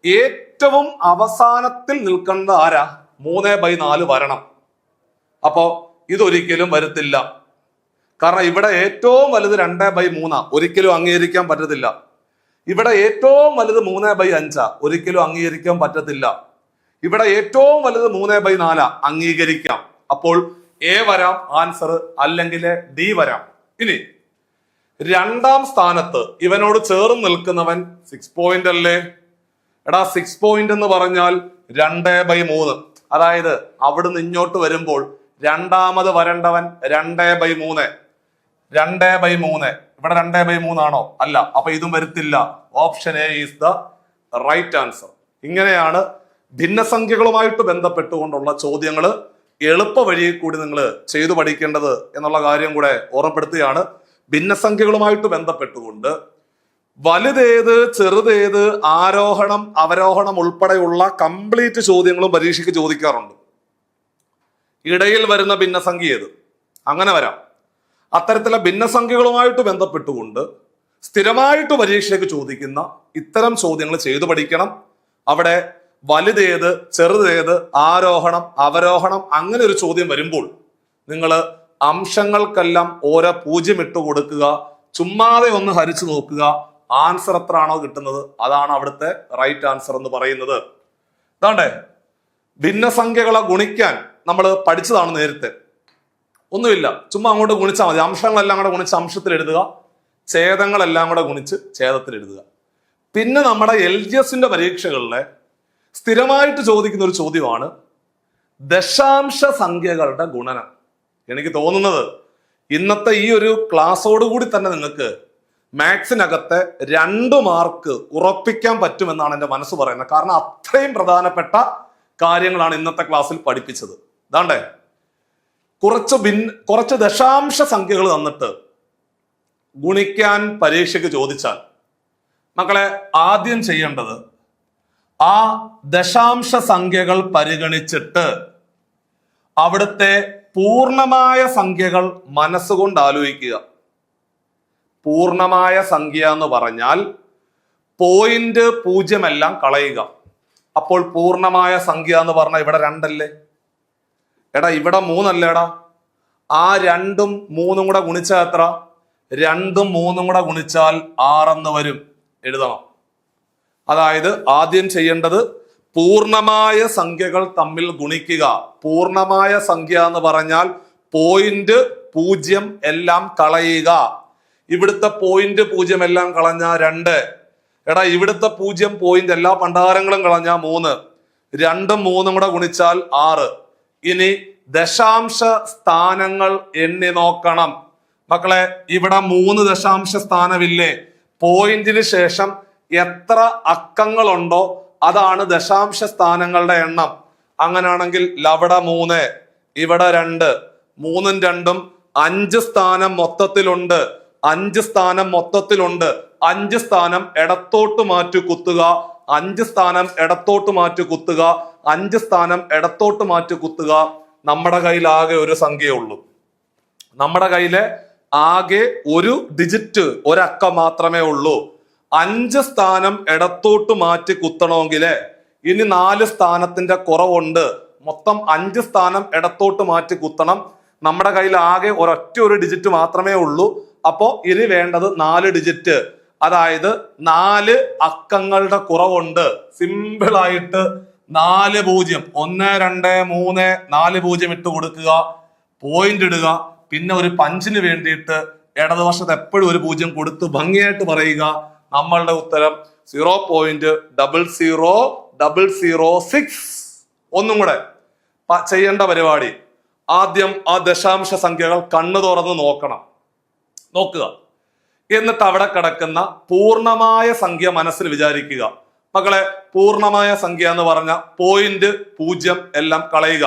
ഏറ്റവും അവസാനത്തിൽ നിൽക്കേണ്ട ആരാ? 3/4 വരണം. അപ്പോ ഇതൊരിക്കലും വരത്തില്ല. കാരണം ഇവിടെ ഏറ്റവും വലുത് 2/3 ഒരിക്കലും അംഗീകരിക്കാൻ പറ്റത്തില്ല. ഇവിടെ ഏറ്റവും വലുത് 3/5 ഒരിക്കലും അംഗീകരിക്കാൻ പറ്റത്തില്ല. ഇവിടെ ഏറ്റവും വലുത് 3/4 അംഗീകരിക്കാം. അപ്പോൾ എ വരാം ആൻസർ, അല്ലെങ്കിൽ ഡി വരാം. ഇനി രണ്ടാം സ്ഥാനത്ത് ഇവനോട് ചേർന്ന് നിൽക്കുന്നവൻ 6 പോയിന്റ് അല്ലേ. എടാ 6 പോയിന്റ് എന്ന് പറഞ്ഞാൽ 2/3. അതായത് അവിടുന്ന് ഇങ്ങോട്ട് വരുമ്പോൾ രണ്ടാമത് വരേണ്ടവൻ 2/3. 2/3 ഇവിടെ 2/3 ആണോ? അല്ല. അപ്പൊ ഇതും വരത്തില്ല. Option A is the right answer. ഇങ്ങനെയാണ് ഭിന്നസംഖ്യകളുമായിട്ട് ബന്ധപ്പെട്ടുകൊണ്ടുള്ള ചോദ്യങ്ങൾ എളുപ്പ വഴിയിൽ കൂടി നിങ്ങൾ ചെയ്തു പഠിക്കേണ്ടത് എന്നുള്ള കാര്യം കൂടെ ഓർമ്മപ്പെടുത്തുകയാണ്. ഭിന്നസംഖ്യകളുമായിട്ട് ബന്ധപ്പെട്ടുകൊണ്ട് വലുതേത് ചെറുതേത് ആരോഹണം അവരോഹണം ഉൾപ്പെടെയുള്ള കംപ്ലീറ്റ് ചോദ്യങ്ങളും പരീക്ഷയ്ക്ക് ചോദിക്കാറുണ്ട്. ഇടയിൽ വരുന്ന ഭിന്നസംഖ്യ ഏത്? അങ്ങനെ വരാം. അത്തരത്തിലുള്ള ഭിന്നസംഖ്യകളുമായിട്ട് ബന്ധപ്പെട്ടുകൊണ്ട് സ്ഥിരമായിട്ട് പരീക്ഷയ്ക്ക് ചോദിക്കുന്ന ഇത്തരം ചോദ്യങ്ങൾ ചെയ്തു പഠിക്കണം. അവിടെ വലുതേത് ചെറുതേത് ആരോഹണം അവരോഹണം അങ്ങനെ ഒരു ചോദ്യം വരുമ്പോൾ നിങ്ങൾ അംശങ്ങൾക്കെല്ലാം ഓരോ 0 ഇട്ട് കൊടുക്കുക. ചുമ്മാതെ ഒന്ന് ഹരിച്ചു നോക്കുക. ആൻസർ എത്ര ആണോ കിട്ടുന്നത് അതാണ് അവിടുത്തെ റൈറ്റ് ആൻസർ എന്ന് പറയുന്നത്. അതാണ്ടേ, ഭിന്നസംഖ്യകളെ ഗുണിക്കാൻ നമ്മൾ പഠിച്ചതാണ് നേരത്തെ. ഒന്നുമില്ല, ചുമ്മാ അങ്ങോട്ട് ഗുണിച്ചാൽ മതി. അംശങ്ങളെല്ലാം കൂടെ ഗുണിച്ച് അംശത്തിൽ എഴുതുക, ഛേദങ്ങളെല്ലാം കൂടെ ഗുണിച്ച് ഛേദത്തിൽ എഴുതുക. പിന്നെ നമ്മുടെ LGSന്റെ പരീക്ഷകളിലെ സ്ഥിരമായിട്ട് ചോദിക്കുന്ന ഒരു ചോദ്യമാണ് ദശാംശ സംഖ്യകളുടെ ഗുണനം. എനിക്ക് തോന്നുന്നത് ഇന്നത്തെ ഈ ഒരു ക്ലാസ്സോടുകൂടി തന്നെ നിങ്ങൾക്ക് മാത്സിനകത്തെ 2 മാർക്ക് ഉറപ്പിക്കാൻ പറ്റുമെന്നാണ് എൻ്റെ മനസ്സ് പറയുന്നത്. കാരണം അത്രയും പ്രധാനപ്പെട്ട കാര്യങ്ങളാണ് ഇന്നത്തെ ക്ലാസ്സിൽ പഠിപ്പിച്ചത്. അതാണ്ടേ, കുറച്ച് ദശാംശ സംഖ്യകൾ തന്നിട്ട് ഗുണിക്കാൻ പരീക്ഷയ്ക്ക് ചോദിച്ചാൽ മക്കളെ ആദ്യം ചെയ്യേണ്ടത് ആ ദശാംശ സംഖ്യകൾ പരിഗണിച്ചിട്ട് അവിടുത്തെ പൂർണ്ണമായ സംഖ്യകൾ മനസ്സുകൊണ്ട് ആലോചിക്കുക. പൂർണ്ണമായ സംഖ്യ എന്ന് പറഞ്ഞാൽ 0 എല്ലാം കളയുക. അപ്പോൾ പൂർണ്ണമായ സംഖ്യ എന്ന് പറഞ്ഞാൽ ഇവിടെ 2 അല്ലേ. എടാ ഇവിടെ 3 അല്ലേടാ. ആ 2ഉം 3ഉം കൂടെ ഗുണിച്ചാൽ എത്ര? 2ഉം 3ഉം കൂടെ ഗുണിച്ചാൽ 6 എന്ന് വരും. എഴുതണം. അതായത് ആദ്യം ചെയ്യേണ്ടത് പൂർണ്ണമായ സംഖ്യകൾ തമ്മിൽ ഗുണിക്കുക. പൂർണ്ണമായ സംഖ്യ എന്ന് പറഞ്ഞാൽ 0 എല്ലാം കളയുക. ഇവിടുത്തെ 0 എല്ലാം കളഞ്ഞ 2. എടാ ഇവിടുത്തെ 0 എല്ലാ പണ്ടാരങ്ങളും കളഞ്ഞ 3. 2ഉം 3ഉം കൂടെ ഗുണിച്ചാൽ 6. ഇനി ദശാംശ സ്ഥാനങ്ങൾ എണ്ണി നോക്കണം. മക്കളെ, ഇവിടെ 3 ദശാംശ സ്ഥാനമില്ലേ? പോയിന്റിന് ശേഷം എത്ര അക്കങ്ങളുണ്ടോ അതാണ് ദശാംശ സ്ഥാനങ്ങളുടെ എണ്ണം. അങ്ങനെയാണെങ്കിൽ അവിടെ 3, ഇവിടെ 2, 3ഉം 2ഉം 5 സ്ഥാനം മൊത്തത്തിലുണ്ട്. 5 സ്ഥാനം മൊത്തത്തിലുണ്ട്. 5 സ്ഥാനം ഇടത്തോട്ട് മാറ്റി കുത്തുക. 5 സ്ഥാനം ഇടത്തോട്ട് മാറ്റി കുത്തുക. 5 സ്ഥാനം ഇടത്തോട്ട് മാറ്റി കുത്തുക. നമ്മുടെ കയ്യിൽ ആകെ ഒരു സംഖ്യയേ ഉള്ളൂ. നമ്മുടെ കയ്യിലെ ആകെ ഒരു ഡിജിറ്റ്, ഒരക്കം മാത്രമേ ഉള്ളൂ. 5 സ്ഥാനം ഇടത്തോട്ട് മാറ്റി കുത്തണമെങ്കിൽ ഇനി 4 സ്ഥാനത്തിന്റെ കുറവുണ്ട്. മൊത്തം 5 സ്ഥാനം ഇടത്തോട്ട് മാറ്റി കുത്തണം. നമ്മുടെ കയ്യിൽ ആകെ ഒരു ഡിജിറ്റ് മാത്രമേ ഉള്ളൂ. അപ്പോ ഇനി വേണ്ടത് 4 ഡിജിറ്റ്, അതായത് 4 അക്കങ്ങളുടെ കുറവുണ്ട്. സിമ്പിൾ ആയിട്ട് 4 0 1 2 3 4 0 ഇട്ട് കൊടുക്കുക, പോയിന്റ് ഇടുക. പിന്നെ ഒരു പഞ്ചിന് വേണ്ടിയിട്ട് ഇടതുവശത്ത് എപ്പോഴും ഒരു 0 കൊടുത്ത് ഭംഗിയായിട്ട് പറയുക. നമ്മളുടെ ഉത്തരം 0.00006. ഒന്നും കൂടെ ചെയ്യേണ്ട പരിപാടി, ആദ്യം ആ ദശാംശ സംഖ്യകൾ കണ്ണു തുറന്ന് നോക്കുക. എന്നിട്ട് അവിടെ കിടക്കുന്ന പൂർണ്ണമായ സംഖ്യ മനസ്സിൽ വിചാരിക്കുക. മക്കളെ, പൂർണ്ണമായ സംഖ്യ എന്ന് പറഞ്ഞ 0.0 എല്ലാം കളയുക.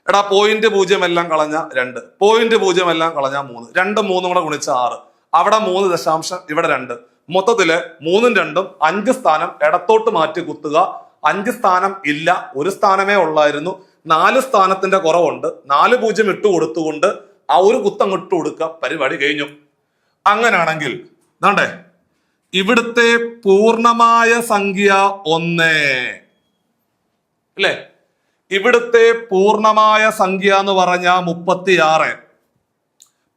എടാ, 0.0 എല്ലാം കളഞ്ഞ 2, 0.0 എല്ലാം കളഞ്ഞ 3, 2 3 കൂടെ ഗുണിച്ച 6. അവിടെ 3 ദശാംശം, ഇവിടെ 2. മൊത്തത്തില് 3ഉം 2ഉം 5 സ്ഥാനം ഇടത്തോട്ട് മാറ്റി കുത്തുക. 5 സ്ഥാനം ഇല്ല, ഒരു സ്ഥാനമേ ഉള്ളായിരുന്നു. 4 സ്ഥാനത്തിന്റെ കുറവുണ്ട്. 4 0 ഇട്ട് കൊടുത്തുകൊണ്ട് ആ ഒരു കുത്തം ഇട്ട് കൊടുക്കുക. പരിപാടി കഴിഞ്ഞു. അങ്ങനാണെങ്കിൽ ദാണ്ടേ ഇവിടുത്തെ പൂർണ്ണമായ സംഖ്യ 1 അല്ലേ? ഇവിടുത്തെ പൂർണ്ണമായ സംഖ്യ എന്ന് പറഞ്ഞ 36.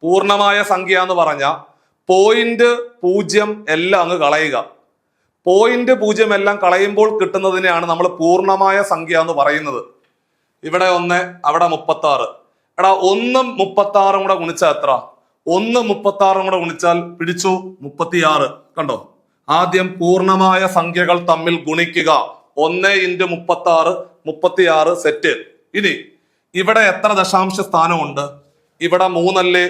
പൂർണ്ണമായ സംഖ്യ എന്ന് പറഞ്ഞ 0.0 എല്ലാം അങ്ങ് കളയുക. 0.0 എല്ലാം കളയുമ്പോൾ കിട്ടുന്നതിനെയാണ് നമ്മൾ പൂർണ്ണമായ സംഖ്യ എന്ന് പറയുന്നത്. ഇവിടെ 1, അവിടെ 36. എടാ, 1 36 കൂടെ ഗുണിച്ചാൽ എത്ര? 1 36 കൂടെ ഗുണിച്ചാൽ പിടിച്ചു 36. കണ്ടോ? ആദ്യം പൂർണ്ണമായ സംഖ്യകൾ തമ്മിൽ ഗുണിക്കുക. 1 × 36 36 സെറ്റ്. ഇനി ഇവിടെ എത്ര ദശാംശ സ്ഥാനമുണ്ട്? ഇവിടെ 3 അല്ലേ?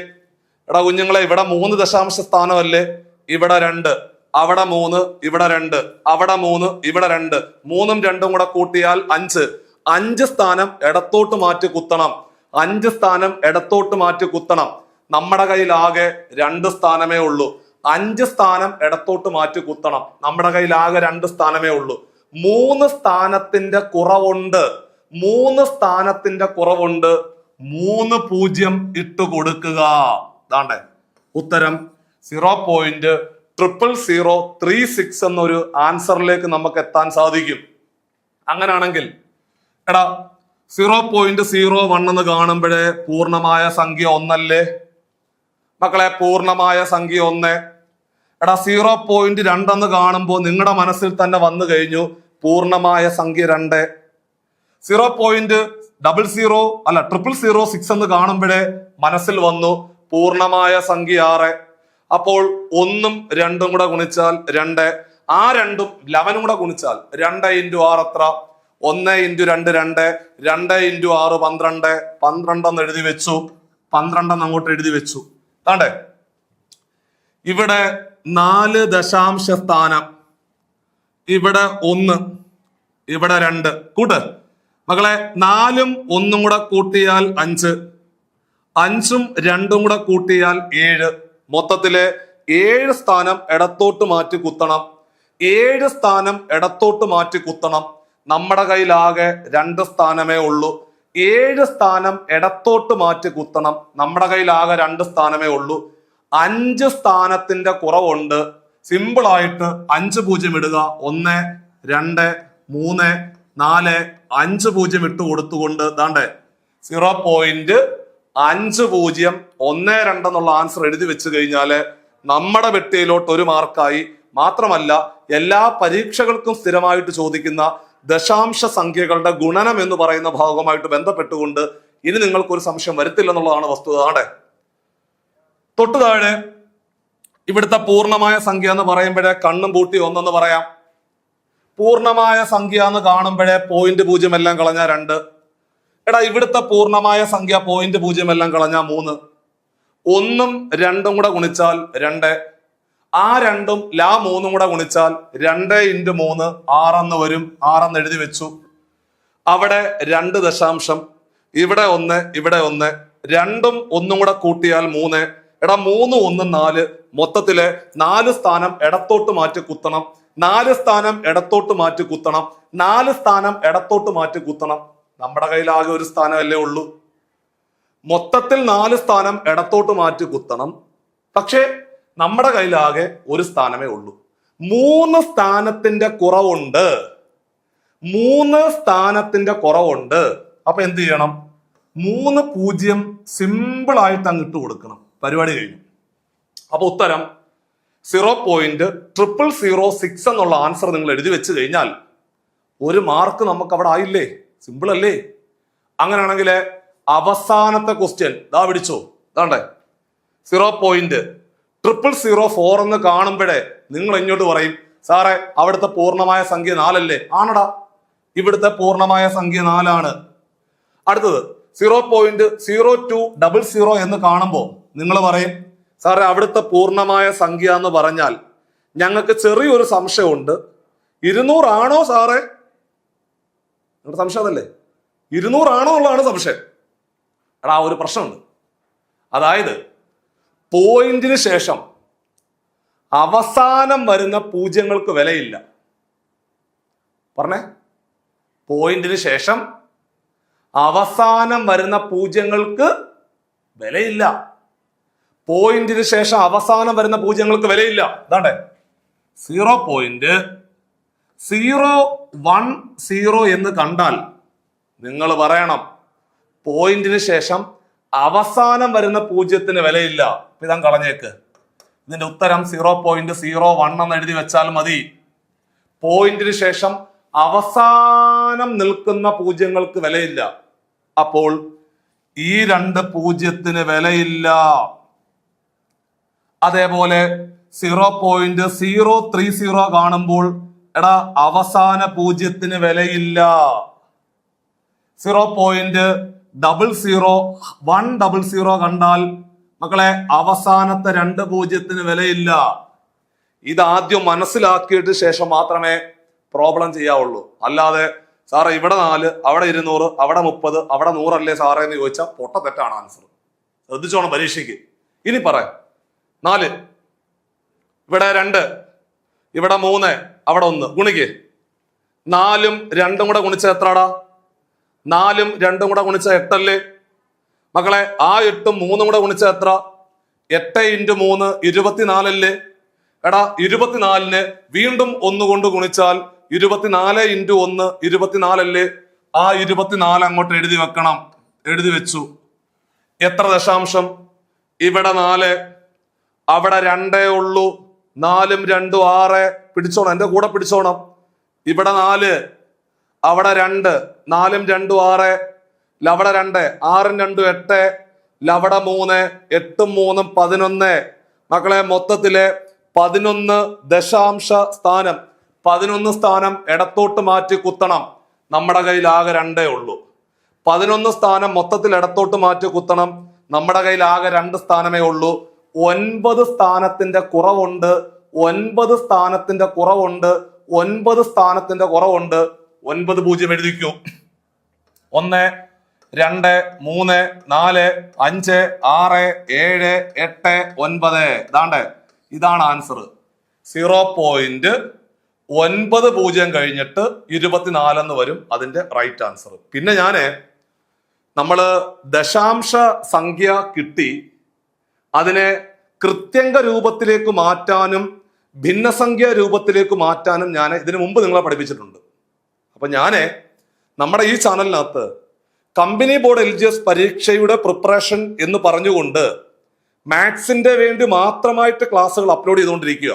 എടാ കുഞ്ഞുങ്ങളെ, ഇവിടെ 3 ദശാംശ സ്ഥാനമല്ലേ? ഇവിടെ 2, അവിടെ 3, ഇവിടെ 2, അവിടെ 3, ഇവിടെ 2. 3ഉം 2ഉം കൂടെ കൂട്ടിയാൽ 5. 5 സ്ഥാനം ഇടത്തോട്ട് മാറ്റി കുത്തണം. 5 സ്ഥാനം ഇടത്തോട്ട് മാറ്റി കുത്തണം. നമ്മുടെ കയ്യിൽ ആകെ 2 സ്ഥാനമേ ഉള്ളൂ. 5 സ്ഥാനം ഇടത്തോട്ട് മാറ്റി കുത്തണം. നമ്മുടെ കയ്യിൽ ആകെ 2 സ്ഥാനമേ ഉള്ളൂ. 3 സ്ഥാനത്തിന്റെ കുറവുണ്ട്. 3 സ്ഥാനത്തിന്റെ കുറവുണ്ട്. 3 0 ഇട്ട് കൊടുക്കുക. ദാണ്ടേ ഉത്തരം 0.00036 എന്നൊരു ആൻസറിലേക്ക് നമുക്ക് എത്താൻ സാധിക്കും. അങ്ങനാണെങ്കിൽ എടാ, 0.01 എന്ന് കാണുമ്പോഴേ പൂർണ്ണമായ സംഖ്യ 1 അല്ലേ? മക്കളെ, പൂർണ്ണമായ സംഖ്യ 1. എടാ, 0.2 എന്ന് കാണുമ്പോൾ നിങ്ങളുടെ മനസ്സിൽ തന്നെ വന്നു കഴിഞ്ഞു പൂർണ്ണമായ സംഖ്യ 2. 0.006 എന്ന് കാണുമ്പോഴേ മനസ്സിൽ വന്നു പൂർണ്ണമായ സംഖ്യ 6. അപ്പോൾ 1ഉം 2ഉം കൂടെ ഗുണിച്ചാൽ 2. ആ 2ഉം 11 കൂടെ ഗുണിച്ചാൽ 2 × 6 എത്ര? 1 × 2 2, 2 × 6 12. 12 എന്ന് എഴുതി വെച്ചു. 12 എന്ന് അങ്ങോട്ട് എഴുതി വെച്ചു. താണ്ടേ ഇവിടെ 4 ദശാംശ സ്ഥാനം. ഇവിടെ 1, ഇവിടെ 2. കൂട്ട് മക്കളെ, 4ഉം 1ഉം കൂടെ കൂട്ടിയാൽ 5, 5ഉം 2ഉം കൂടെ കൂട്ടിയാൽ 7. മൊത്തത്തില് 7 സ്ഥാനം ഇടത്തോട്ട് മാറ്റി കുത്തണം. 7 സ്ഥാനം ഇടത്തോട്ട് മാറ്റി കുത്തണം. നമ്മുടെ കയ്യിലാകെ 2 സ്ഥാനമേ ഉള്ളൂ. 7 സ്ഥാനം ഇടത്തോട്ട് മാറ്റി കുത്തണം. നമ്മുടെ കയ്യിലാകെ 2 സ്ഥാനമേ ഉള്ളൂ. 5 സ്ഥാനത്തിന്റെ കുറവുണ്ട്. സിമ്പിൾ ആയിട്ട് 5 0 ഇടുക. 1 2 3 4 5 0 ഇട്ട് കൊടുത്തുകൊണ്ട് ദാണ്ടേ 0.5012 എന്നുള്ള ആൻസർ എഴുതി വെച്ച് കഴിഞ്ഞാല് നമ്മുടെ വെട്ടിയിലോട്ട് 1 മാർക്കായി. മാത്രമല്ല, എല്ലാ പരീക്ഷകൾക്കും സ്ഥിരമായിട്ട് ചോദിക്കുന്ന ദശാംശ സംഖ്യകളുടെ ഗുണനം എന്ന് പറയുന്ന ഭാഗവുമായിട്ട് ബന്ധപ്പെട്ടുകൊണ്ട് ഇനി നിങ്ങൾക്കൊരു സംശയം വരുത്തില്ലെന്നുള്ളതാണ് വസ്തുത. ആടെ തൊട്ടു താഴെ ഇവിടുത്തെ പൂർണ്ണമായ സംഖ്യ എന്ന് പറയുമ്പോഴേ കണ്ണും പൂട്ടി 1 എന്ന് പറയാം. പൂർണ്ണമായ സംഖ്യ എന്ന് കാണുമ്പോഴേ 0.0 എല്ലാം കളഞ്ഞ 2. എടാ ഇവിടുത്തെ പൂർണ്ണമായ സംഖ്യ 0.0 എല്ലാം കളഞ്ഞാൽ 3, 1ഉം 2ഉം കൂടെ ഗുണിച്ചാൽ 2, ആ 2ഉം 3ഉം കൂടെ ഗുണിച്ചാൽ 2 × 3 6 വരും. 6 എഴുതി വെച്ചു. അവിടെ 2 ദശാംശം, ഇവിടെ 1, ഇവിടെ 1, 2ഉം 1ഉം കൂടെ കൂട്ടിയാൽ 3. എടാ 3, 1, 4, മൊത്തത്തില് 4 സ്ഥാനം ഇടത്തോട്ട് മാറ്റി കുത്തണം. 4 സ്ഥാനം ഇടത്തോട്ട് മാറ്റി കുത്തണം. 4 സ്ഥാനം ഇടത്തോട്ട് മാറ്റി കുത്തണം. നമ്മുടെ കയ്യിൽ ആകെ ഒരു സ്ഥാനമല്ലേ ഉള്ളൂ. മൊത്തത്തിൽ 4 സ്ഥാനം ഇടത്തോട്ട് മാറ്റി കുത്തണം. പക്ഷേ നമ്മുടെ കയ്യിലാകെ ഒരു സ്ഥാനമേ ഉള്ളൂ. 3 സ്ഥാനത്തിന്റെ കുറവുണ്ട്. 3 സ്ഥാനത്തിന്റെ കുറവുണ്ട്. അപ്പൊ എന്ത് ചെയ്യണം? 3 0 സിമ്പിൾ ആയിട്ട് അങ്ങിട്ട് കൊടുക്കണം. പരിപാടി കഴിഞ്ഞു. അപ്പൊ ഉത്തരം 0.0006 എന്നുള്ള ആൻസർ നിങ്ങൾ എഴുതി വെച്ച് കഴിഞ്ഞാൽ 1 മാർക്ക് നമുക്ക് അവിടെ ആയില്ലേ? സിമ്പിൾ അല്ലേ? അങ്ങനെയാണെങ്കിൽ അവസാനത്തെ ക്വസ്റ്റ്യൻ ദാ പിടിച്ചോ. ഇതാണ്ടേ 0.0004 എന്ന് കാണുമ്പോഴേ നിങ്ങൾ ഇങ്ങോട്ട് പറയും, സാറേ അവിടുത്തെ പൂർണ്ണമായ സംഖ്യ 4 അല്ലേ? ആണടാ, ഇവിടുത്തെ പൂർണ്ണമായ സംഖ്യ 4 ആണ്. അടുത്തത് 0.0200 എന്ന് കാണുമ്പോൾ നിങ്ങൾ പറയും, സാറേ അവിടുത്തെ പൂർണ്ണമായ സംഖ്യ എന്ന് പറഞ്ഞാൽ ഞങ്ങൾക്ക് ചെറിയൊരു സംശയമുണ്ട്, 200 ആണോ സാറേ? നിങ്ങളുടെ സംശയം അതല്ലേ? 200 ആണോ എന്നുള്ളതാണ് സംശയം. എടാ ഒരു പ്രശ്നമുണ്ട്. അതായത് പോയിന്റിന് ശേഷം അവസാനം വരുന്ന പൂജ്യങ്ങൾക്ക് വിലയില്ല. പറഞ്ഞേ, പോയിന്റിന് ശേഷം അവസാനം വരുന്ന പൂജ്യങ്ങൾക്ക് വിലയില്ല. പോയിന്റിന് ശേഷം അവസാനം വരുന്ന പൂജ്യങ്ങൾക്ക് വിലയില്ല. അതാണ്ടേ 0.010 എന്ന് കണ്ടാൽ നിങ്ങൾ പറയണം പോയിന്റിന് ശേഷം അവസാനം വരുന്ന പൂജ്യത്തിന് വിലയില്ല. ഇതാ കളഞ്ഞേക്ക്. ഇതിന്റെ ഉത്തരം 0.01 എന്ന് എഴുതി വെച്ചാൽ മതി. പോയിന്റിന് ശേഷം അവസാനം നിൽക്കുന്ന പൂജ്യങ്ങൾക്ക് വിലയില്ല. അപ്പോൾ ഈ 2 പൂജ്യത്തിന് വിലയില്ല. അതേപോലെ 0.030 കാണുമ്പോൾ എടാ അവസാന പൂജ്യത്തിന് വിലയില്ല. 0.00100 കണ്ടാൽ മക്കളെ അവസാനത്തെ 2 പൂജ്യത്തിന് വിലയില്ല. ഇതാദ്യം മനസ്സിലാക്കിയിട്ട് ശേഷം മാത്രമേ പ്രോബ്ലം ചെയ്യാവുള്ളൂ. അല്ലാതെ സാറേ ഇവിടെ 4, അവിടെ 200, അവിടെ 30, അവിടെ 100 അല്ലേ സാറേ എന്ന് ചോദിച്ചാൽ പൊട്ട തെറ്റാണ് ആൻസർ. ശ്രദ്ധിച്ചോണം പരീക്ഷയ്ക്ക്. ഇനി പറയാം 4, ഇവിടെ 2, ഇവിടെ 3, അവിടെ 1 ഗുണിക്ക്. 4ഉം 2ഉം കൂടെ ഗുണിച്ച എത്രടാ? 4ഉം 2ഉം കൂടെ ഗുണിച്ച 8 അല്ലേ മക്കളെ? ആ 8ഉം 3ഉം കൂടെ ഗുണിച്ച എത്ര? 8 × 3 24 അല്ലേ? എടാ 24ന് വീണ്ടും 1 കൊണ്ട് ഗുണിച്ചാൽ 24 × 1 24 അല്ലേ? ആ 24 അങ്ങോട്ട് എഴുതി വെക്കണം. എഴുതി വെച്ചു. എത്ര ദശാംശം? ഇവിടെ 4, അവിടെ 2 ഉള്ളൂ. 4ഉം 2ഉം 6. പിടിച്ചോണം, എന്റെ കൂടെ പിടിച്ചോണം. ഇവിടെ 4, അവിടെ 2, 4ഉം 2ഉം 6, അവിടെ 2, 6ഉം 2ഉം 8, അവിടെ 3, 8ഉം 3ഉം 11. മക്കളെ മൊത്തത്തില് 11 ദശാംശ സ്ഥാനം. 11 സ്ഥാനം ഇടത്തോട്ട് മാറ്റി കുത്തണം. നമ്മുടെ കയ്യിൽ ആകെ 2 ഉള്ളൂ. 11 സ്ഥാനം മൊത്തത്തിൽ ഇടത്തോട്ട് മാറ്റി കുത്തണം. നമ്മുടെ കയ്യിൽ ആകെ 2 സ്ഥാനമേ ഉള്ളൂ. 9 സ്ഥാനത്തിന്റെ കുറവുണ്ട്. 9 സ്ഥാനത്തിന്റെ കുറവുണ്ട്. 9 സ്ഥാനത്തിന്റെ കുറവുണ്ട്. 9 0 എഴുതിക്കൂ. 1, 2, 3, 4, 5, 6, 7, 8, 9. ഇതാണ്ട് ഇതാണ് ആൻസർ. 0.90 കഴിഞ്ഞിട്ട് 24 എന്ന് വരും അതിന്റെ റൈറ്റ് ആൻസർ. പിന്നെ നമ്മള് ദശാംശ സംഖ്യ കിട്ടി, അതിനെ കൃത്യംഗ രൂപത്തിലേക്ക് മാറ്റാനും ഭിന്നസംഖ്യ രൂപത്തിലേക്ക് മാറ്റാനും ഞാൻ ഇതിനു മുമ്പ് നിങ്ങളെ പഠിപ്പിച്ചിട്ടുണ്ട്. അപ്പൊ നമ്മുടെ ഈ ചാനലിനകത്ത് കമ്പനി ബോർഡ് LGS പരീക്ഷയുടെ പ്രിപ്പറേഷൻ എന്ന് പറഞ്ഞുകൊണ്ട് മാത്സിന്റെ വേണ്ടി മാത്രമായിട്ട് ക്ലാസ്സുകൾ അപ്ലോഡ് ചെയ്തുകൊണ്ടിരിക്കുക.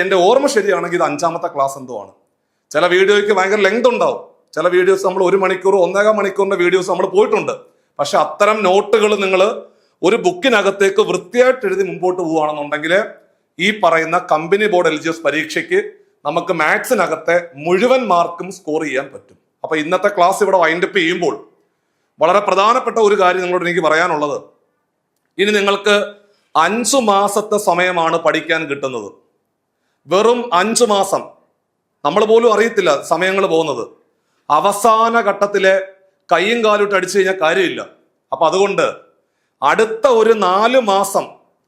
എൻ്റെ ഓർമ്മ ശരിയാണെങ്കിൽ ഇത് 5ാമത്തെ ക്ലാസ് എന്തോ ആണ്. ചില വീഡിയോയ്ക്ക് ഭയങ്കര ലെങ്ത് ഉണ്ടാവും. ചില വീഡിയോസ് നമ്മൾ 1 മണിക്കൂർ 1.25 മണിക്കൂറിന്റെ വീഡിയോസ് നമ്മൾ പോയിട്ടുണ്ട്. പക്ഷെ അത്തരം നോട്ടുകൾ നിങ്ങൾ ഒരു ബുക്കിനകത്തേക്ക് വൃത്തിയായിട്ട് എഴുതി മുമ്പോട്ട് പോവുകയാണെന്നുണ്ടെങ്കിൽ ഈ പറയുന്ന കമ്പനി ബോർഡ് LGS പരീക്ഷയ്ക്ക് നമുക്ക് മാത്സിനകത്തെ മുഴുവൻ മാർക്കും സ്കോർ ചെയ്യാൻ പറ്റും. അപ്പൊ ഇന്നത്തെ ക്ലാസ് ഇവിടെ വൈൻഡപ്പ് ചെയ്യുമ്പോൾ വളരെ പ്രധാനപ്പെട്ട ഒരു കാര്യം നിങ്ങളോട് എനിക്ക് പറയാനുള്ളത്, ഇനി നിങ്ങൾക്ക് 5 മാസത്തെ സമയമാണ് പഠിക്കാൻ കിട്ടുന്നത്. വെറും 5 മാസം. നമ്മൾ പോലും അറിയത്തില്ല സമയങ്ങൾ പോകുന്നത്. അവസാന ഘട്ടത്തിലെ കയ്യും കാലിട്ട് അടിച്ചു കഴിഞ്ഞാൽ കാര്യമില്ല. അപ്പൊ അതുകൊണ്ട് അടുത്ത ഒരു 4 മാസം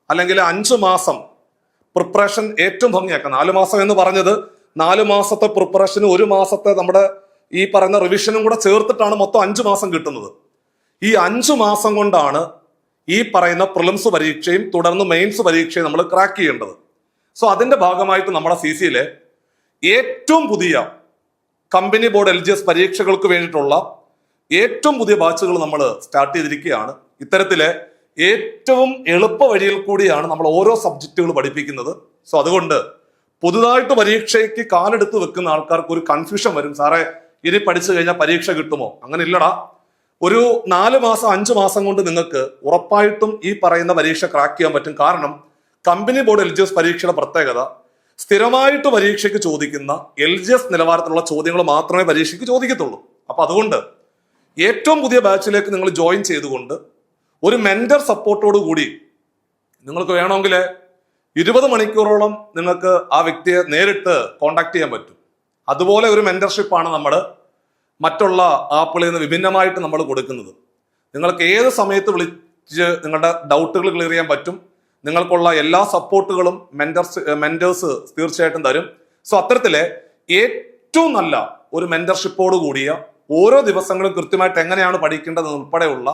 അല്ലെങ്കിൽ 5 മാസം പ്രിപ്പറേഷൻ ഏറ്റവും ഭംഗിയാക്കാം. 4 മാസം എന്ന് പറഞ്ഞത് 4 മാസത്തെ പ്രിപ്പറേഷന് 1 മാസത്തെ നമ്മുടെ ഈ പറയുന്ന റിവിഷനും കൂടെ ചേർത്തിട്ടാണ് മൊത്തം 5 മാസം കിട്ടുന്നത്. ഈ 5 മാസം കൊണ്ടാണ് ഈ പറയുന്ന പ്രിലിംസ് പരീക്ഷയും തുടർന്ന് മെയിൻസ് പരീക്ഷയും നമ്മൾ ക്രാക്ക് ചെയ്യേണ്ടത്. സോ അതിന്റെ ഭാഗമായിട്ട് നമ്മുടെ CC-യിലെ ഏറ്റവും പുതിയ കമ്പനി ബോർഡ് LGS പരീക്ഷകൾക്ക് വേണ്ടിയിട്ടുള്ള ഏറ്റവും പുതിയ ബാച്ചുകൾ നമ്മൾ സ്റ്റാർട്ട് ചെയ്തിരിക്കുകയാണ്. ഇത്തരത്തിലെ ഏറ്റവും എളുപ്പ വഴിയിൽ കൂടിയാണ് നമ്മൾ ഓരോ സബ്ജക്റ്റുകൾ പഠിപ്പിക്കുന്നത്. സോ അതുകൊണ്ട് പുതുതായിട്ട് പരീക്ഷയ്ക്ക് കാലെടുത്ത് വെക്കുന്ന ആൾക്കാർക്ക് ഒരു കൺഫ്യൂഷൻ വരും, സാറേ ഇനി പഠിച്ചു കഴിഞ്ഞാൽ പരീക്ഷ കിട്ടുമോ? അങ്ങനെ ഇല്ലടാ. ഒരു 4 മാസം 5 മാസം കൊണ്ട് നിങ്ങൾക്ക് ഉറപ്പായിട്ടും ഈ പറയുന്ന പരീക്ഷ ക്രാക്ക് ചെയ്യാൻ പറ്റും. കാരണം കമ്പനി ബോർഡ് LGS പരീക്ഷയുടെ പ്രത്യേകത, സ്ഥിരമായിട്ട് പരീക്ഷയ്ക്ക് ചോദിക്കുന്ന LGS നിലവാരത്തിലുള്ള ചോദ്യങ്ങൾ മാത്രമേ പരീക്ഷയ്ക്ക് ചോദിക്കത്തുള്ളൂ. അപ്പൊ അതുകൊണ്ട് ഏറ്റവും പുതിയ ബാച്ചിലേക്ക് നിങ്ങൾ ജോയിൻ ചെയ്തുകൊണ്ട് ഒരു മെന്റർ സപ്പോർട്ടോട് കൂടി നിങ്ങൾക്ക് വേണമെങ്കിൽ 20 മണിക്കൂറോളം നിങ്ങൾക്ക് ആ വ്യക്തിയെ നേരിട്ട് കോണ്ടാക്ട് ചെയ്യാൻ പറ്റും. അതുപോലെ ഒരു മെന്റർഷിപ്പാണ് നമ്മൾ മറ്റുള്ള ആപ്പുകളിൽ നിന്ന് വിഭിന്നമായിട്ട് നമ്മൾ കൊടുക്കുന്നത്. നിങ്ങൾക്ക് ഏത് സമയത്ത് വിളിച്ച് നിങ്ങളുടെ ഡൗട്ടുകൾ ക്ലിയർ ചെയ്യാൻ പറ്റും. നിങ്ങൾക്കുള്ള എല്ലാ സപ്പോർട്ടുകളും മെന്റേഴ്സ് തീർച്ചയായിട്ടും തരും. സോ അത്തരത്തിലെ ഏറ്റവും നല്ല ഒരു മെന്റർഷിപ്പോട് കൂടിയ ഓരോ ദിവസങ്ങളും കൃത്യമായിട്ട് എങ്ങനെയാണ് പഠിക്കേണ്ടത് ഉൾപ്പെടെയുള്ള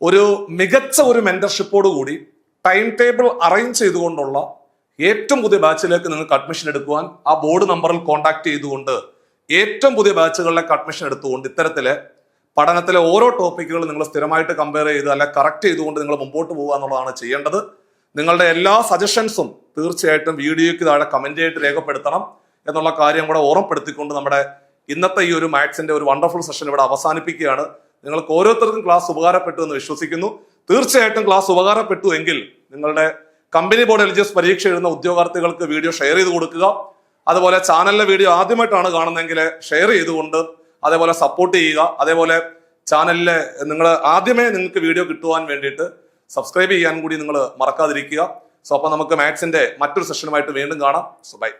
ഒരു മികച്ച ഒരു മെന്റർഷിപ്പോട് കൂടി ടൈം ടേബിൾ അറേഞ്ച് ചെയ്തുകൊണ്ടുള്ള ഏറ്റവും പുതിയ ബാച്ചിലേക്ക് നിങ്ങൾക്ക് അഡ്മിഷൻ എടുക്കുവാൻ ആ ബോർഡ് നമ്പറിൽ കോൺടാക്ട് ചെയ്തുകൊണ്ട് ഏറ്റവും പുതിയ ബാച്ചുകളിലേക്ക് അഡ്മിഷൻ എടുത്തുകൊണ്ട് ഇത്തരത്തിലെ പഠനത്തിലെ ഓരോ ടോപ്പിക്കുകൾ നിങ്ങൾ സ്ഥിരമായിട്ട് കമ്പയർ ചെയ്ത് അല്ലെ കറക്റ്റ് ചെയ്തുകൊണ്ട് നിങ്ങൾ മുമ്പോട്ട് പോകുക എന്നുള്ളതാണ് ചെയ്യേണ്ടത്. നിങ്ങളുടെ എല്ലാ സജഷൻസും തീർച്ചയായിട്ടും വീഡിയോയ്ക്ക് താഴെ കമന്റ് ആയിട്ട് രേഖപ്പെടുത്തണം എന്നുള്ള കാര്യം കൂടെ ഓർമ്മപ്പെടുത്തിക്കൊണ്ട് നമ്മുടെ ഇന്നത്തെ ഈ ഒരു മാത്സിന്റെ ഒരു വണ്ടർഫുൾ സെഷൻ ഇവിടെ അവസാനിപ്പിക്കുകയാണ്. നിങ്ങൾക്ക് ഓരോരുത്തർക്കും ക്ലാസ് ഉപകാരപ്പെട്ടു എന്ന് വിശ്വസിക്കുന്നു. തീർച്ചയായിട്ടും ക്ലാസ് ഉപകാരപ്പെട്ടു എങ്കിൽ നിങ്ങളുടെ കമ്പനി ബോർഡ് LGS പരീക്ഷ എഴുതുന്ന ഉദ്യോഗാർത്ഥികൾക്ക് വീഡിയോ ഷെയർ ചെയ്ത് കൊടുക്കുക. അതുപോലെ ചാനലിലെ വീഡിയോ ആദ്യമായിട്ടാണ് കാണുന്നതെങ്കിൽ ഷെയർ ചെയ്തുകൊണ്ട് അതേപോലെ സപ്പോർട്ട് ചെയ്യുക. അതേപോലെ ചാനലിലെ നിങ്ങൾ ആദ്യമേ നിങ്ങൾക്ക് വീഡിയോ കിട്ടുവാൻ വേണ്ടിയിട്ട് സബ്സ്ക്രൈബ് ചെയ്യാൻ കൂടി നിങ്ങൾ മറക്കാതിരിക്കുക. സോ അപ്പൊ നമുക്ക് മാത്സിന്റെ മറ്റൊരു സെഷനുമായിട്ട് വീണ്ടും കാണാം. So by.